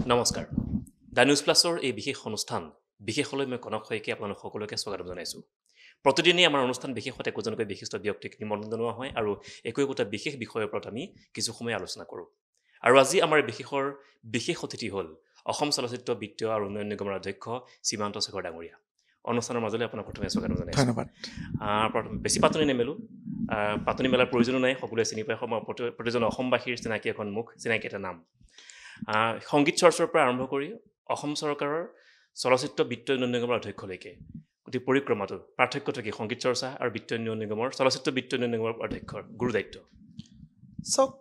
নমস্কাৰ the news প্লাছৰ এই বিশেষ অনুষ্ঠান বিশেষলৈ মই কনক শইকীয়াই আপোনালোক সকলোকে স্বাগতম জনাইছোঁ প্ৰতিদিনেই আমাৰ অনুষ্ঠান বিশেষত একোজনকৈ বিশিষ্ট ব্যক্তিক নিমন্ত্ৰণ জনোৱা হয় আৰু একোটা বিশেষ বিষয়ৰ ওপৰত আমি কিছু সময় আলোচনা কৰোঁ আৰু আজি আমাৰ বিশেষ অতিথি হ'ল অসম চলচ্চিত্ৰ বিত্তীয় আৰু উন্নয়ন নিগমৰ অধ্যক্ষ সীমান্ত শেখৰ ডাঙৰীয়া অনুষ্ঠানৰ মাজলৈ আপোনাক প্ৰথমে স্বাগতম জনাইছোঁ ধন্যবাদ বেছি পাতনি নেমেলোঁ পাতনি মেলাৰ প্ৰয়োজনো নাই সকলোৱে চিনি পায় প্ৰতিজন অসমবাসীৰ চিনাকি এখন মুখ চিনাকি এটা নাম সংগীত চৰ্চাৰ পৰা আৰম্ভ কৰি অসম চৰকাৰৰ চলচ্চিত্ৰ বিত্ত উন্নয়ন নিগমৰ অধ্যক্ষলৈকে গোটেই পৰিক্ৰমাটো পাৰ্থক্যটো কি সংগীত চৰ্চা আৰু বিত্ত উন্নয়ন নিগমৰ চলচ্চিত্ৰ বিত্ত উন্নয়ন নিগমৰ অধ্যক্ষৰ গুৰু দায়িত্ব চাওক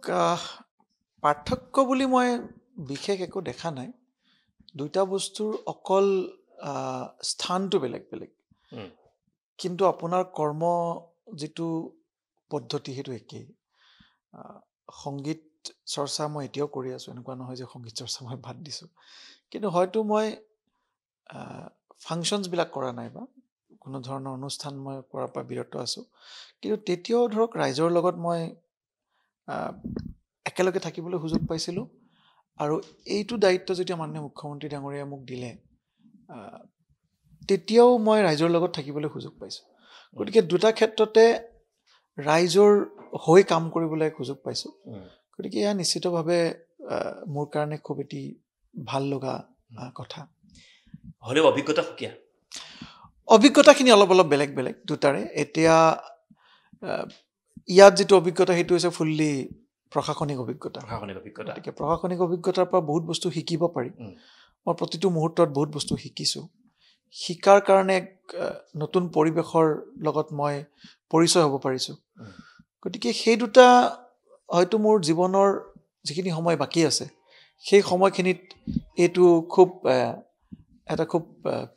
পাৰ্থক্য বুলি মই বিশেষ একো দেখা নাই দুইটা বস্তুৰ অকল স্থানটো বেলেগ বেলেগ কিন্তু আপোনাৰ কৰ্ম যিটো পদ্ধতি সেইটো একেই সংগীত চৰ্চা মই এতিয়াও কৰি আছোঁ এনেকুৱা নহয় যে সংগীত চৰ্চা মই বাদ দিছোঁ কিন্তু হয়তো মই ফাংচনছবিলাক কৰা নাই বা কোনো ধৰণৰ অনুষ্ঠান মই কৰাৰ পৰা বিৰত আছোঁ কিন্তু তেতিয়াও ধৰক ৰাইজৰ লগত মই একেলগে থাকিবলৈ সুযোগ পাইছিলোঁ আৰু এইটো দায়িত্ব যেতিয়া মাননীয় মুখ্যমন্ত্ৰী ডাঙৰীয়াই মোক দিলে তেতিয়াও মই ৰাইজৰ লগত থাকিবলৈ সুযোগ পাইছোঁ গতিকে দুটা ক্ষেত্ৰতে ৰাইজৰ হৈ কাম কৰিবলৈ সুযোগ পাইছোঁ গতিকে এয়া নিশ্চিতভাৱে মোৰ কাৰণে খুব এটি ভাল লগা কথা হ'লেও অভিজ্ঞতা সুকীয়া অভিজ্ঞতাখিনি অলপ অলপ বেলেগ বেলেগ দুটাৰে এতিয়া ইয়াত যিটো অভিজ্ঞতা সেইটো হৈছে ফুল্লি প্ৰশাসনিক অভিজ্ঞতা গতিকে প্ৰশাসনিক অভিজ্ঞতাৰ পৰা বহুত বস্তু শিকিব পাৰি মই প্ৰতিটো মুহূৰ্তত বহুত বস্তু শিকিছোঁ শিকাৰ কাৰণে এক নতুন পৰিৱেশৰ লগত মই পৰিচয় হ'ব পাৰিছোঁ গতিকে সেই দুটা হয়তো মোৰ জীৱনৰ যিখিনি সময় বাকী আছে সেই সময়খিনিত এইটো খুব এটা খুব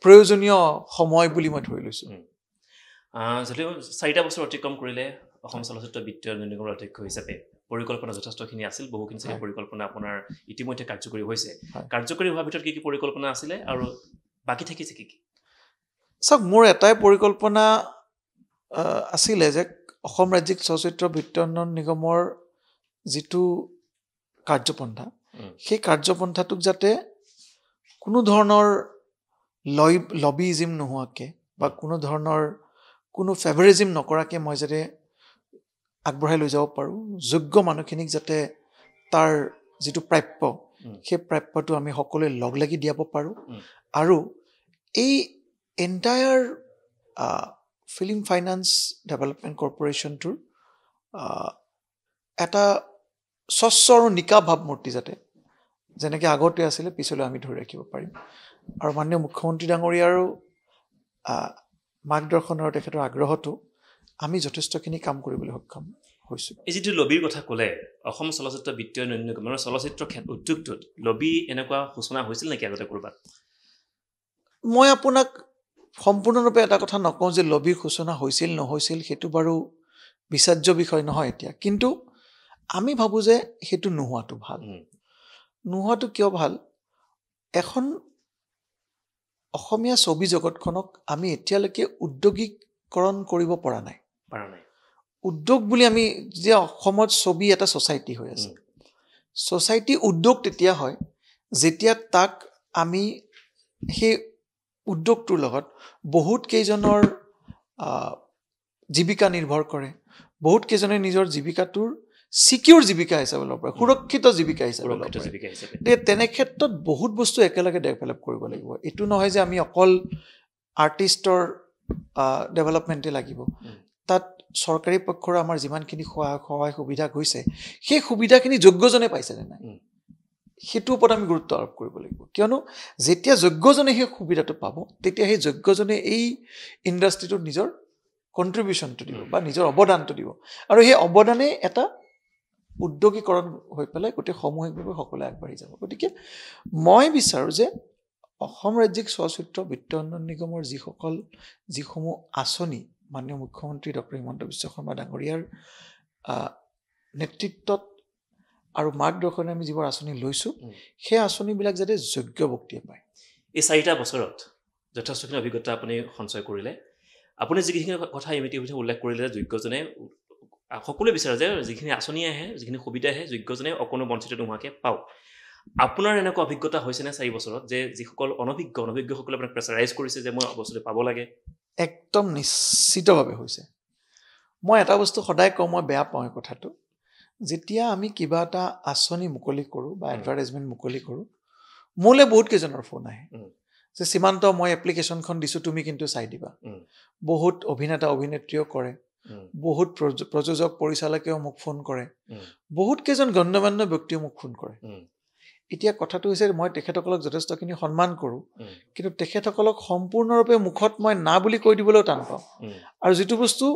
প্ৰয়োজনীয় সময় বুলি মই ধৰি লৈছোঁ যদিও 4টা বছৰ অতিক্ৰম কৰিলে অসম চলচ্চিত্ৰ বিত্তীয় উন্নয়ন নিগমৰ অধ্যক্ষ হিচাপে পৰিকল্পনা যথেষ্টখিনি আছিল বহুখিনি চাগে পৰিকল্পনা আপোনাৰ ইতিমধ্যে কাৰ্যকৰী হৈছে কাৰ্যকৰী হোৱাৰ ভিতৰত কি কি পৰিকল্পনা আছিলে আৰু বাকী থাকিছে কি কি চাওক মোৰ এটাই পৰিকল্পনা আছিলে যে অসম ৰাজ্যিক চলচ্চিত্ৰ বিত্তীয় উন্নয়ন নিগমৰ যিটো কাৰ্যপন্থা সেই কাৰ্যপন্থাটোক যাতে কোনো ধৰণৰ লবিজিম নোহোৱাকৈ বা কোনো ধৰণৰ কোনো ফেভাৰিজিম নকৰাকৈ মই যাতে আগবঢ়াই লৈ যাব পাৰোঁ যোগ্য মানুহখিনিক যাতে তাৰ যিটো প্ৰাপ্য সেই প্ৰাপ্যটো আমি সকলোৱে লগ লাগি দিয়াব পাৰোঁ আৰু এই এণ্টায়াৰ ফিল্ম ফাইনেন্স ডেভেলপমেণ্ট কৰ্পৰেশ্যনটোৰ এটা স্বচ্ছ আৰু নিকা ভাৱমূৰ্তি যাতে যেনেকৈ আগতে আছিলে পিছলৈ আমি ধৰি ৰাখিব পাৰিম আৰু মাননীয় মুখ্যমন্ত্ৰী ডাঙৰীয়াৰো মাৰ্গদৰ্শন আৰু তেখেতৰ আগ্ৰহটো আমি যথেষ্টখিনি কাম কৰিবলৈ সক্ষম হৈছোঁ এই যিটো লবিৰ কথা ক'লে অসম চলচ্চিত্ৰ বিত্তীয় উন্নয়ন নিগমৰ চলচ্চিত্ৰ উদ্যোগটোত লবি এনেকুৱা সূচনা হৈছিল নেকি আগতে ক'ৰবাত মই আপোনাক সম্পূৰ্ণৰূপে এটা কথা নকওঁ যে লবিৰ সূচনা হৈছিল নহৈছিল সেইটো বাৰু বিচাৰ্য বিষয় নহয় এতিয়া কিন্তু আমি ভাবোঁ যে সেইটো নোহোৱাটো ভাল নোহোৱাটো কিয় ভাল এখন অসমীয়া ছবি জগতখনক আমি এতিয়ালৈকে উদ্যোগীকৰণ কৰিব পৰা নাই উদ্যোগ বুলি আমি যে অসমত ছবি এটা ছ'চাইটি হৈ আছে ছ'চাইটি উদ্যোগ তেতিয়া হয় যেতিয়া তাক আমি সেই উদ্যোগটোৰ লগত বহুত কেইজনৰ জীৱিকা নিৰ্ভৰ কৰে বহুত কেইজনে নিজৰ জীৱিকাটোৰ চিকিউৰ জীৱিকা হিচাপে ল'ব পাৰে সুৰক্ষিত জীৱিকা হিচাপে ল'ব পাৰে তেনে ক্ষেত্ৰত বহুত বস্তু একেলগে ডেভেলপ কৰিব লাগিব এইটো নহয় যে আমি অকল আৰ্টিষ্টৰ ডেভেলপমেণ্টে লাগিব তাত চৰকাৰী পক্ষৰ আমাৰ যিমানখিনি সহায় সুবিধা গৈছে সেই সুবিধাখিনি যোগ্যজনে পাইছেনে নাই সেইটোৰ ওপৰত আমি গুৰুত্ব আৰোপ কৰিব লাগিব কিয়নো যেতিয়া যোগ্যজনে সেই সুবিধাটো পাব তেতিয়া সেই যোগ্যজনে এই ইণ্ডাষ্ট্ৰিটোত নিজৰ কণ্ট্ৰিবিউশ্যনটো দিব বা নিজৰ অৱদানটো দিব আৰু সেই অৱদানে এটা উদ্যোগীকৰণ হৈ পেলাই গোটেই সামূহিকভাৱে সকলোৱে আগবাঢ়ি যাব গতিকে মই বিচাৰোঁ যে অসম ৰাজ্যিক চলচ্চিত্ৰ বিত্তীয় উন্নয়ন নিগমৰ যিসমূহ আঁচনি মাননীয় মুখ্যমন্ত্ৰী ডক্টৰ হিমন্ত বিশ্ব শৰ্মা ডাঙৰীয়াৰ নেতৃত্বত আৰু মাৰ্গদৰ্শনে আমি যিবোৰ আঁচনি লৈছোঁ সেই আঁচনিবিলাক যাতে যোগ্য ব্যক্তিয়ে পায় এই 4টা বছৰত যথেষ্টখিনি অভিজ্ঞতা আপুনি সঞ্চয় কৰিলে আপুনি যিখিনি কথা ইতিমধ্যে উল্লেখ কৰিলে যে যোগ্যজনে সকলোৱে বিচাৰে যে যিখিনি আঁচনি আহে যিখিনি সুবিধা আহে যোগ্যজনে অকণো বঞ্চিত নোহোৱাকৈ পাওক আপোনাৰ এনেকুৱা অভিজ্ঞতা হৈছেনে 4 বছৰত যে যিসকল অনভিজ্ঞসকলে আপোনাক প্ৰেছাৰাইজ কৰিছে যে মই বস্তুটো পাব লাগে? একদম নিশ্চিতভাৱে হৈছে। মই এটা বস্তু সদায় কওঁ, মই বেয়া পাওঁ এই কথাটো, যেতিয়া আমি কিবা এটা আঁচনি মুকলি কৰোঁ বা এডভাৰটাইজমেণ্ট মুকলি কৰোঁ, মোলৈ বহুত কেইজনৰ ফোন আহে যে সীমান্ত মই এপ্লিকেশ্যনখন দিছোঁ, তুমি কিন্তু চাই দিবা। বহুত অভিনেতা অভিনেত্ৰীও কৰে, বহুত প্ৰযোজক পৰিচালকেও মোক ফোন কৰে, বহুত কেইজন গণ্যমান্য ব্যক্তিও মোক ফোন কৰে। এতিয়া কথাটো হৈছে মই তেখেতসকলক যথেষ্টখিনি সন্মান কৰোঁ, কিন্তু তেখেতসকলক সম্পূৰ্ণৰূপে মুখত মই না বুলি কৈ দিবলৈও টান পাওঁ। আৰু যিটো বস্তু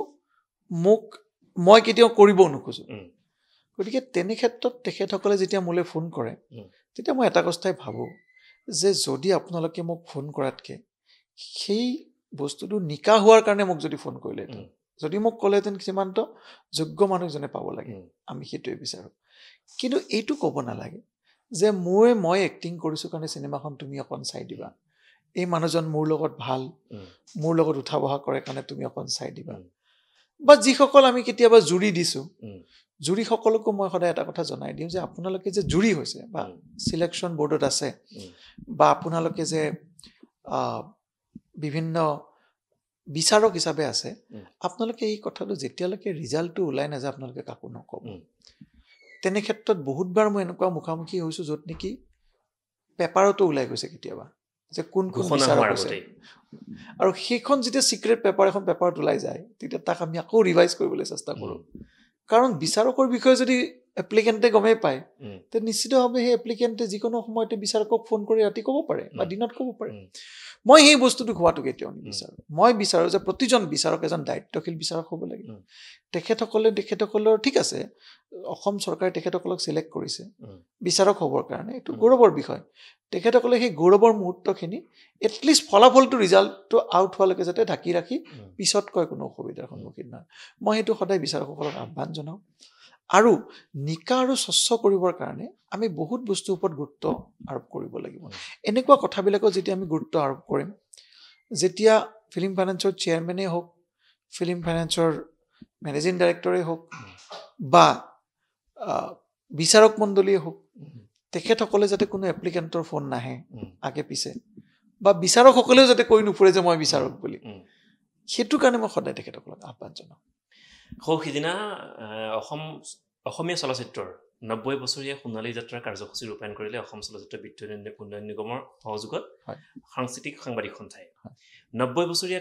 মই কেতিয়াও কৰিবও নোখোজোঁ। গতিকে তেনে ক্ষেত্ৰত তেখেতসকলে যেতিয়া মোলৈ ফোন কৰে, তেতিয়া মই এটা কথাই ভাবোঁ যে যদি আপোনালোকে মোক ফোন কৰাতকৈ সেই বস্তুটো নিকা হোৱাৰ কাৰণে মোক যদি ফোন কৰিলেহেঁতেন, যদি মোক ক'লেহেঁতেন সীমান্ত যোগ্য মানুহজনে পাব লাগে, আমি সেইটোৱে বিচাৰোঁ। কিন্তু এইটো ক'ব নালাগে যে মই এক্টিং কৰিছোঁ কাৰণে চিনেমাখন তুমি অকণ চাই দিবা, এই মানুহজন মোৰ লগত ভাল, মোৰ লগত উঠা বহা কৰে কাৰণে তুমি অকণ চাই দিবা। বা যিসকল আমি কেতিয়াবা জুৰি দিছোঁ, জুৰিসকলকো মই সদায় এটা কথা জনাই দিওঁ যে আপোনালোকে যে জুৰি হৈছে বা চিলেকশ্যন বৰ্ডত আছে বা আপোনালোকে যে বিভিন্ন বিচাৰক হিচাপে আছে, আপোনালোকে এই কথাটো যেতিয়ালৈকে ৰিজাল্টটো ওলাই নাযায় আপোনালোকে কাকো নক'ব। তেনে ক্ষেত্ৰত বহুতবাৰ মই এনেকুৱা মুখামুখি হৈছোঁ য'ত নেকি পেপাৰতো ওলাই গৈছে কেতিয়াবা যে কোন বিচাৰক হৈছে, আৰু সেইখন যেতিয়া চিক্ৰেট পেপাৰ এখন পেপাৰত ওলাই যায় তেতিয়া তাক আমি আকৌ ৰিভাইজ কৰিবলৈ চেষ্টা কৰোঁ। কাৰণ বিচাৰকৰ বিষয়ে যদি এপ্লিকেণ্টে গমেই পায়, তে নিশ্চিতভাৱে সেই এপ্লিকেণ্টে যিকোনো সময়তে বিচাৰকক ফোন কৰি ৰাতি ক'ব পাৰে বা দিনত ক'ব পাৰে। মই সেই বস্তুটো হোৱাটো কেতিয়াও নিবিচাৰোঁ। মই বিচাৰোঁ যে প্ৰতিজন বিচাৰক এজন দায়িত্বশীল বিচাৰক হ'ব লাগে। তেখেতসকলৰ ঠিক আছে, অসম চৰকাৰে তেখেতসকলক চিলেক্ট কৰিছে বিচাৰক হ'বৰ কাৰণে, এইটো গৌৰৱৰ বিষয়। তেখেতসকলে সেই গৌৰৱৰ মুহূৰ্তখিনি এটলিষ্ট ফলাফলটো ৰিজাল্টটো আউট হোৱালৈকে যাতে ঢাকি ৰাখি পিছত কয় কোনো অসুবিধাৰ সন্মুখীন নহয়। মই সেইটো সদায় বিচাৰকসকলক আহ্বান জনাওঁ। আৰু নিকা আৰু স্বচ্ছ কৰিবৰ কাৰণে আমি বহুত বস্তুৰ ওপৰত গুৰুত্ব আৰোপ কৰিব লাগিব। এনেকুৱা কথাবিলাকত যেতিয়া আমি গুৰুত্ব আৰোপ কৰিম, যেতিয়া ফিল্ম ফাইনেন্সৰ চেয়াৰমেনেই হওক, ফিল্ম ফাইনেন্সৰ মেনেজিং ডাইৰেক্টৰেই হওক বা বিচাৰক মণ্ডলীয়ে হওক, তেখেতসকলে যাতে কোনো এপ্লিকেণ্টৰ ফোন নাহে আগে পিছে, বা বিচাৰকসকলেও যাতে কৈ নুফুৰে যে মই বিচাৰক বুলি, সেইটো কাৰণে মই সদায় তেখেতসকলক আহ্বান জনাওঁ। সিদিনা অসমীয়া চলচ্চিত্ৰৰ 90 বছৰীয়া সোণালী যাত্ৰাৰ কাৰ্যসূচী ৰূপায়ণ কৰিলে অসম চলচ্চিত্ৰ বিত্তীয় উন্নয়ন নিগমৰ সহযোগত সাংস্কৃতিক সাংবাদিক সন্থাই। 90 বছৰীয়া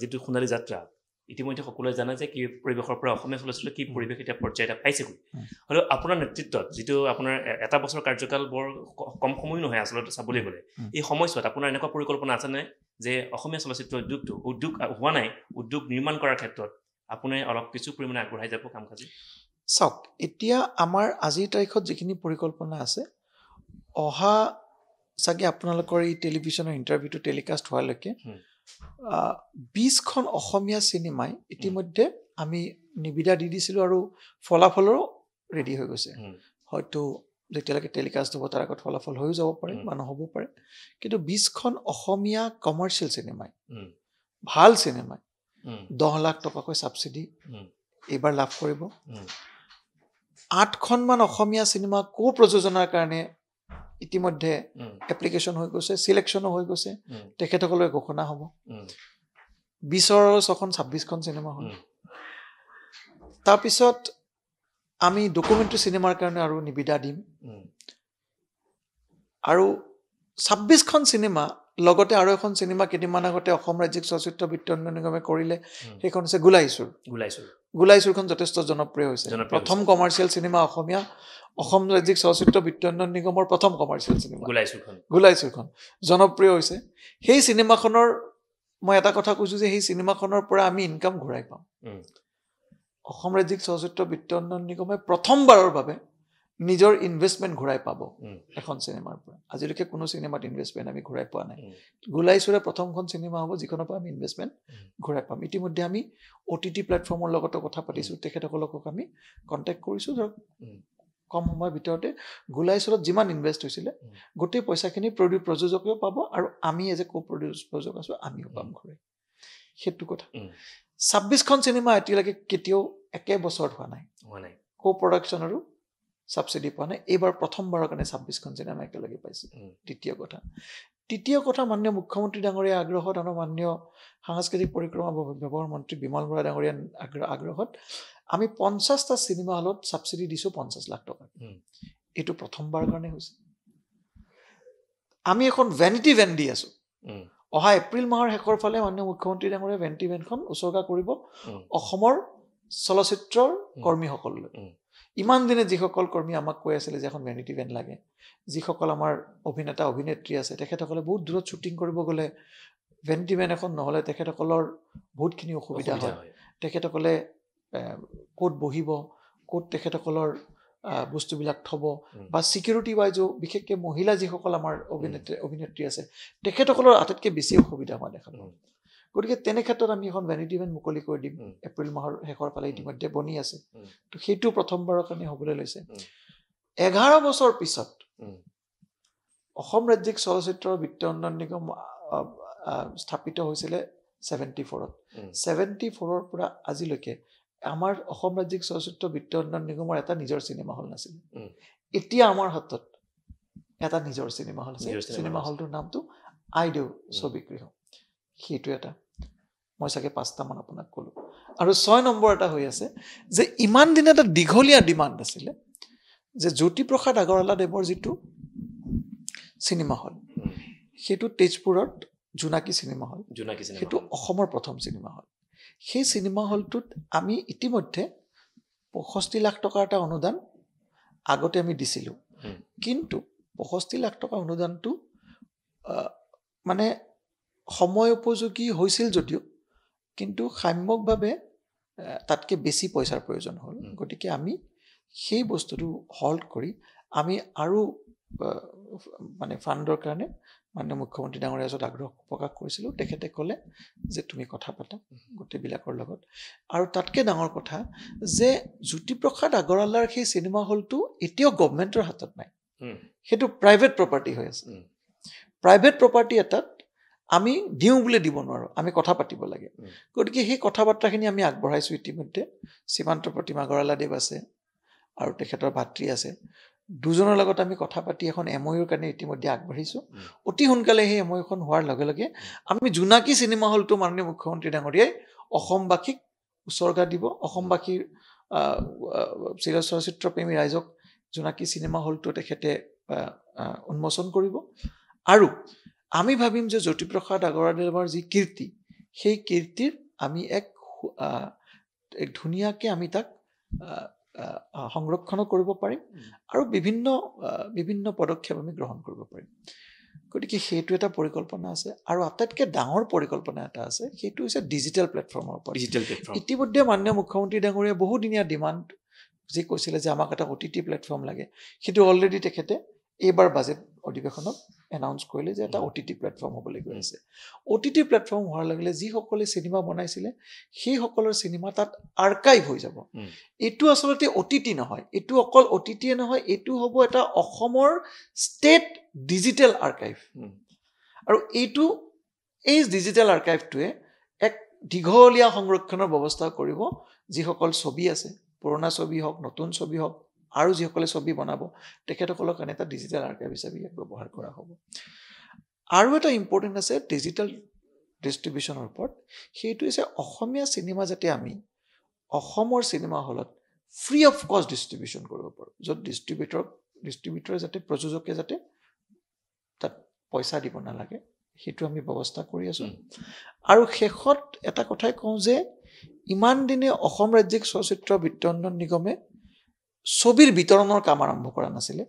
যিটো সোণালী যাত্ৰা, ইতিমধ্যে সকলোৱে জানে যে কি পৰিৱেশৰ পৰা অসমীয়া চলচ্চিত্ৰ কি পৰিৱেশ এতিয়া পৰ্যায় এটা পাইছেগৈ। হ'লেও আপোনাৰ নেতৃত্বত যিটো আপোনাৰ এটা বছৰ কাৰ্যকাল বৰ কম সময় নহয় আচলতে চাবলৈ গ'লে, এই সময়ছোৱাত আপোনাৰ এনেকুৱা পৰিকল্পনা আছেনে যে অসমীয়া চলচ্চিত্ৰ উদ্যোগ হোৱা নাই, উদ্যোগ নিৰ্মাণ কৰাৰ ক্ষেত্ৰত আপুনি অলপ কিছু পৰিমাণে আগবঢ়াই যাব কাম কাজি? চাওক, এতিয়া আমাৰ আজিৰ তাৰিখত যিখিনি পৰিকল্পনা আছে, অহা চাগে আপোনালোকৰ এই টেলিভিশ্যনৰ ইণ্টাৰভিউটো টেলিকাষ্ট হোৱালৈকে 20খন অসমীয়া চিনেমাই ইতিমধ্যে আমি নিবিদা দি দিছিলোঁ আৰু ফলাফলৰো ৰেডি হৈ গৈছে। হয়তো যেতিয়ালৈকে টেলিকাষ্ট হ'ব তাৰ আগত ফলাফল হৈও যাব পাৰে বা নহ'ব পাৰে, কিন্তু 20খন অসমীয়া কমাৰ্চিয়েল চিনেমাই, ভাল চিনেমাই 10 লাখ টকাকৈ ছাবচিডি এইবাৰ লাভ কৰিব। 8খনমান অসমীয়া চিনেমা প্ৰযোজনাৰ কাৰণে ইতিমধ্যে এপ্লিকেশ্যন হৈ গৈছে, চিলেকশ্যনো হৈ গৈছে, তেখেতসকলে ঘোষণা হ'ব। 20ৰ 6খন 26খন চিনেমা হ'ল। তাৰপিছত আমি ডকুমেণ্টাৰী চিনেমাৰ কাৰণে আৰু নিবিদা দিম, আৰু 26খন চিনেমা লগতে আৰু এখন চিনেমা কেইদিনমান আগতে অসম ৰাজ্যিক চলচ্চিত্ৰ বিত্তীয় উন্নয়ন নিগমে কৰিলে, সেইখন হৈছে গোলাইচুৰখন যথেষ্ট জনপ্ৰিয় হৈছে। প্ৰথম কমাৰ্চিয়েল চিনেমা অসমীয়া, অসম ৰাজ্যিক চলচ্চিত্ৰ বিত্তীয় উন্নয়ন নিগমৰ প্ৰথম কমাৰ্চিয়েল চিনেমা গোলাইচুৰখন জনপ্ৰিয় হৈছে। সেই চিনেমাখনৰ মই এটা কথা কৈছোঁ যে সেই চিনেমাখনৰ পৰা আমি ইনকাম ঘূৰাই পাওঁ। অসম ৰাজ্যিক চলচ্চিত্ৰ বিত্তীয় উন্নয়ন নিগমে প্ৰথমবাৰৰ বাবে নিজৰ ইনভেষ্টমেণ্ট ঘূৰাই পাব এখন চিনেমাৰ পৰা। আজিলৈকে কোনো চিনেমাত ইনভেষ্টমেণ্ট আমি ঘূৰাই পোৱা নাই। গোলাইচুৰে প্ৰথমখন চিনেমা হ'ব যিখনৰ পৰা আমি ইনভেষ্টমেণ্ট ঘূৰাই পাম। ইতিমধ্যে আমি OTT প্লেটফৰ্মৰ লগতো কথা পাতিছোঁ, তেখেতসকলক আমি কণ্টেক্ট কৰিছোঁ। ধৰক কম সময়ৰ ভিতৰতে গোলাইচুৰত যিমান ইনভেষ্ট হৈছিলে গোটেই পইচাখিনি প্ৰযোজকেও পাব আৰু আমি এজ এ প্ৰযোজক আছোঁ আমিও পাম ঘূৰাই। সেইটো কথা। 26খন চিনেমা এতিয়ালৈকে কেতিয়াও একে বছৰত হোৱা নাই। প্ৰডাকশ্যন আৰু ছাবচিডি পোৱা নাই এইবাৰ প্ৰথমবাৰৰ কাৰণে 26খন চিনেমা একেলগে পাইছে তৃতীয় কথা মাননীয় মুখ্যমন্ত্ৰী ডাঙৰীয়া আগ্ৰহত আৰু মাননীয় সাংস্কৃতিক পৰিক্ৰমা ব্যৱহাৰ মন্ত্ৰী বিমল বৰা ডাঙৰীয়া আগ্ৰহত আমি 50টা চিনেমা হলত ছাবচিডি দিছো 50 লাখ টকা এইটো প্ৰথমবাৰৰ কাৰণে হৈছে আমি এখন ভ্যানিটি ভ্যান দি আছো অহা এপ্ৰিল মাহৰ শেষৰ ফালে মাননীয় মুখ্যমন্ত্ৰী ডাঙৰীয়া ভ্যানিটি ভ্যানখন উৎসৰ্গা কৰিব অসমৰ চলচ্চিত্ৰৰ কৰ্মীসকললৈ ইমান দিনে যিসকল কৰ্মী আমাক কৈ আছিলে যে এখন ভ্যানিটি ভ্যান লাগে যিসকল আমাৰ অভিনেতা অভিনেত্ৰী আছে তেখেতসকলে বহুত দূৰত শ্বুটিং কৰিব গ'লে ভ্যানিটি ভ্যান এখন নহ'লে তেখেতসকলৰ বহুতখিনি অসুবিধা হয় তেখেতসকলে ক'ত বহিব ক'ত তেখেতসকলৰ বস্তুবিলাক থব বা সিকিউৰিটি ৱাইজো বিশেষকৈ মহিলা যিসকল আমাৰ অভিনেত্ৰী আছে তেখেতসকলৰ আটাইতকৈ বেছি অসুবিধা হোৱা দেখা পাওঁ গতিকে তেনে ক্ষেত্ৰত আমি এখন ভ্যানিটি ভ্যান মুকলি কৰি দিম এপ্ৰিল মাহৰ শেষৰ ফালে ইতিমধ্যে বনি আছে তো সেইটো প্ৰথমবাৰৰ কাৰণে হ'বলৈ লৈছে 11 বছৰ পিছত অসম ৰাজ্যিক চলচ্চিত্ৰ বিত্ত উন্নয়ন নিগম স্থাপিত হৈছিলে 74ত 74ৰ পৰা আজিলৈকে আমাৰ অসম ৰাজ্যিক চলচ্চিত্ৰ বিত্ত উন্নয়ন নিগমৰ এটা নিজৰ চিনেমা হল নাছিল এতিয়া আমাৰ হাতত এটা নিজৰ চিনেমা হল আছে চিনেমা হলটোৰ নামটো আইদেউ ছবিগৃহ সেইটো এটা মই চাগে 5টা মান আপোনাক ক'লো আৰু 6 নম্বৰ এটা হৈ আছে যে ইমান দিন এটা দীঘলীয়া ডিমাণ্ড আছিলে যে জ্যোতিপ্ৰসাদ আগৰৱালা দেৱৰ যিটো চিনেমা হল সেইটো তেজপুৰত জোনাকী চিনেমা হল সেইটো অসমৰ প্ৰথম চিনেমা হল সেই চিনেমা হলটোত আমি ইতিমধ্যে 65 লাখ টকাৰ এটা অনুদান আগতে আমি দিছিলোঁ কিন্তু 65 লাখ টকা অনুদানটো মানে সময় উপযোগী হৈছিল যদিও কিন্তু সাম্যকভাৱে তাতকৈ বেছি পইচাৰ প্ৰয়োজন হ'ল গতিকে আমি সেই বস্তুটো হল্ড কৰি আমি আৰু মানে ফাণ্ডৰ কাৰণে মাননীয় মুখ্যমন্ত্ৰী ডাঙৰীয়া ওচৰত আগ্ৰহ প্ৰকাশ কৰিছিলোঁ তেখেতে ক'লে যে তুমি কথা পাতা গোটেইবিলাকৰ লগত আৰু তাতকৈ ডাঙৰ কথা যে জ্যোতিপ্ৰসাদ আগৰৱালাৰ সেই চিনেমা হলটো এতিয়াও গভৰ্ণমেণ্টৰ হাতত নাই সেইটো প্ৰাইভেট প্ৰপাৰ্টি হৈ আছে প্ৰাইভেট প্ৰপাৰ্টি এটাত আমি দিওঁ বুলি দিব নোৱাৰোঁ আমি কথা পাতিব লাগে গতিকে সেই কথা বাৰ্তাখিনি আমি আগবঢ়াইছোঁ ইতিমধ্যে সীমান্ত প্ৰতিমা আগৰৱালা দেৱ আছে আৰু তেখেতৰ ভাতৃ আছে দুজনৰ লগত আমি কথা পাতি এখন এমঅইউৰ কাৰণে ইতিমধ্যে আগবাঢ়িছোঁ অতি সোনকালে সেই এমঅইউখন হোৱাৰ লগে লগে আমি জোনাকী চিনেমা হলটো মাননীয় মুখ্যমন্ত্ৰী ডাঙৰীয়াই অসমবাসীক উৎসৰ্গা দিব অসমবাসীৰ চলচ্চিত্ৰপ্ৰেমী ৰাইজক জোনাকী চিনেমা হলটো তেখেতে উন্মোচন কৰিব আৰু আমি ভাবিম যে জ্যোতিপ্ৰসাদ আগৰৱালা দেৱৰ যি কীৰ্তি সেই কীৰ্তিৰ আমি এক ধুনীয়াকৈ আমি তাক সংৰক্ষণ কৰিব পাৰিম আৰু বিভিন্ন পদক্ষেপ আমি গ্ৰহণ কৰিব পাৰিম গতিকে সেইটো এটা পৰিকল্পনা আছে আৰু আটাইতকৈ ডাঙৰ পৰিকল্পনা এটা আছে সেইটো হৈছে ডিজিটেল প্লেটফৰ্মৰ ওপৰত ইতিমধ্যে মাননীয় মুখ্যমন্ত্ৰী ডাঙৰীয়াই বহুদিনীয়া ডিমাণ্ড যি কৈছিলে যে আমাক এটা OTT প্লেটফৰ্ম লাগে সেইটো অলৰেডি তেখেতে এইবাৰ বাজেট অধিৱেশনত এনাউন্স কৰিলে যে এটা OTT প্লেটফৰ্ম হ'বলৈ গৈ আছে OTT প্লেটফৰ্ম হোৱাৰ লগে লগে যিসকলে চিনেমা বনাইছিলে সেইসকলৰ চিনেমা তাত আৰ্কাইভ হৈ যাব এইটো আচলতে OTT নহয় এইটো অকল OTTয়ে নহয় এইটো হ'ব এটা অসমৰ ষ্টেট ডিজিটেল আৰ্কাইভ আৰু এই ডিজিটেল আৰ্কাইভটোৱে এক দীঘলীয়া সংৰক্ষণৰ ব্যৱস্থা কৰিব যিসকল ছবি আছে পুৰণা ছবি হওক নতুন ছবি হওক আৰু যিসকলে ছবি বনাব তেখেতসকলৰ কাৰণে এটা ডিজিটেল আৰ্কাইভ হিচাপে ইয়াক ব্যৱহাৰ কৰা হ'ব আৰু এটা ইম্পৰ্টেণ্ট আছে ডিজিটেল ডিষ্ট্ৰিবিউশ্যনৰ ওপৰত সেইটো হৈছে অসমীয়া চিনেমা যাতে আমি অসমৰ চিনেমা হলত ফ্ৰী অফ কষ্ট ডিষ্ট্ৰিবিউশ্যন কৰিব পাৰোঁ য'ত ডিষ্ট্ৰিবিউটৰে যাতে প্ৰযোজকে যাতে তাত পইচা দিব নালাগে সেইটো আমি ব্যৱস্থা কৰি আছোঁ আৰু শেষত এটা কথাই কওঁ যে ইমান দিনে অসম ৰাজ্যিক চলচ্চিত্ৰ বিত্ত উন্নয়ন নিগমে ছবিৰ বিতৰণৰ কাম আৰম্ভ কৰা নাছিলে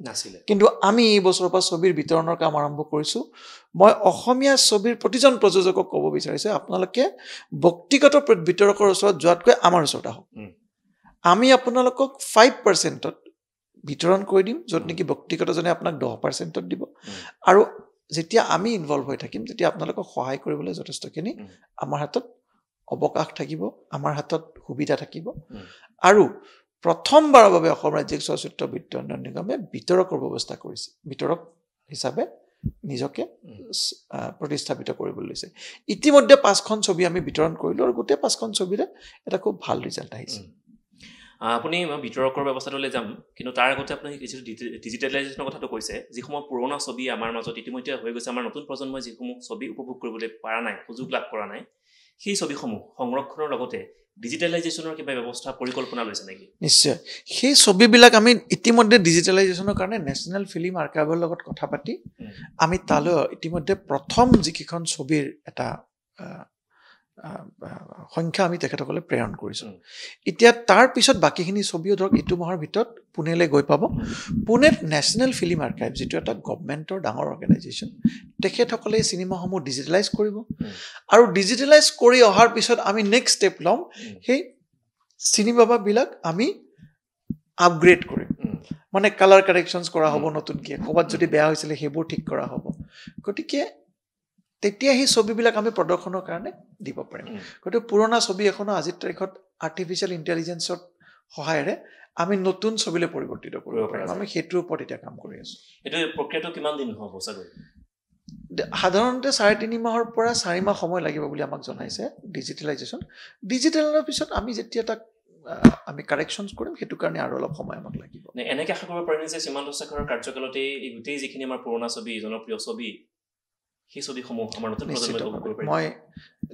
কিন্তু আমি এই বছৰৰ পৰা ছবিৰ বিতৰণৰ কাম আৰম্ভ কৰিছোঁ মই অসমীয়া ছবিৰ প্ৰতিজন প্ৰযোজকক ক'ব বিচাৰিছোঁ আপোনালোকে ব্যক্তিগত বিতৰকৰ ওচৰত যোৱাতকৈ আমাৰ ওচৰত আহক আমি আপোনালোকক 5%ত বিতৰণ কৰি দিম য'ত নেকি ব্যক্তিগতজনে আপোনাক 10%ত দিব আৰু যেতিয়া আমি ইনভলভ হৈ থাকিম তেতিয়া আপোনালোকক সহায় কৰিবলৈ যথেষ্টখিনি আমাৰ হাতত অৱকাশ থাকিব আমাৰ হাতত সুবিধা থাকিব আৰু প্ৰথমবাৰৰ বাবে অসম ৰাজ্যিক চলচ্চিত্ৰ বিত্ত উন্নয়ন নিগমে বিতৰকৰ ব্যৱস্থা কৰিছে বিতৰক হিচাপে নিজকে প্ৰতিস্থাপিত কৰিবলৈ লৈছে ইতিমধ্যে 5খন ছবি আমি বিতৰণ কৰিলোঁ আৰু গোটেই 5খন ছবিৰে এটা খুব ভাল ৰিজাল্ট আহিছে আপুনি বিতৰকৰ ব্যৱস্থাটোলৈ যাম, কিন্তু তাৰ আগতে আপুনি কিছু ডিজিটেলাইজেশ্যনৰ কথাটো কৈছে, যিসমূহ পুৰণা ছবি আমাৰ মাজত ইতিমধ্যে হৈ গৈছে, আমাৰ নতুন প্ৰজন্মই যিসমূহ ছবি উপভোগ কৰিবলৈ পৰা নাই, সুযোগ লাভ কৰা নাই, সেই ছবিসমূহ সংৰক্ষণৰ লগতে ডিজিটেলাইজেশ্যনৰ কিবা ব্যৱস্থা পৰিকল্পনা লৈছে নেকি? নিশ্চয়, সেই ছবিবিলাক আমি ইতিমধ্যে ডিজিটেলাইজেশ্যনৰ কাৰণে নেশ্যনেল ফিল্ম আৰ্কাইভৰ লগত কথা পাতি আমি তালৈ ইতিমধ্যে প্ৰথম যিকেইখন ছবিৰ এটা সংখ্যা আমি তেখেতসকলে প্ৰেৰণ কৰিছোঁ। এতিয়া তাৰ পিছত বাকীখিনি ছবিও ধৰক এইটো মাহৰ ভিতৰত পুনেলৈ গৈ পাব। পুনেত নেশ্যনেল ফিল্ম আৰ্কাইভ, যিটো এটা গভমেণ্টৰ ডাঙৰ অৰ্গেনাইজেশ্যন, তেখেতসকলে এই চিনেমাসমূহ ডিজিটেলাইজ কৰিব আৰু ডিজিটেলাইজ কৰি অহাৰ পিছত আমি নেক্সট ষ্টেপ ল'ম, সেই চিনেমাবিলাক আমি আপগ্ৰেড কৰিম, মানে কালাৰ কাৰেকশ্যনছ কৰা হ'ব নতুনকৈ, ক'ৰবাত যদি বেয়া হৈছিলে সেইবোৰ ঠিক কৰা হ'ব। গতিকে তেতিয়া সেই ছবিবিলাক আমি প্ৰদৰ্শনৰ কাৰণে দিব পাৰিম। গতিকে পুৰণা ছবি এখনো আজিৰ তাৰিখত আৰ্টিফিচিয়েল ইণ্টেলিজেঞ্চৰ সহায়েৰে আমি নতুন ছবিলৈ পৰিৱৰ্তিত কৰিব পাৰিম। আমি সেইটোৰ ওপৰত এতিয়া কাম কৰি আছোঁ। এইটো প্ৰক্ৰিয়াটো কিমান দিন হ'ব চাগৈ? সাধাৰণতে 3.5 মাহৰ পৰা 4 মাহ সময় লাগিব বুলি আমাক জনাইছে ডিজিটেলাইজেশ্যন। ডিজিটেলৰ পিছত আমি যেতিয়া তাক আমি কাৰেকশ্যনছ কৰিম, সেইটো কাৰণে আৰু অলপ সময় আমাক লাগিব। এনেকৈ আশা কৰিব পাৰিম যে সীমান্ত শেখৰৰ কাৰ্যকালতে এই গোটেই যিখিনি আমাৰ পুৰণা ছবি, জনপ্ৰিয় ছবি, সেই ছবিসমূহ আমাৰ নতুন প্ৰজন্মই উপভোগ কৰিব পাৰিব। মই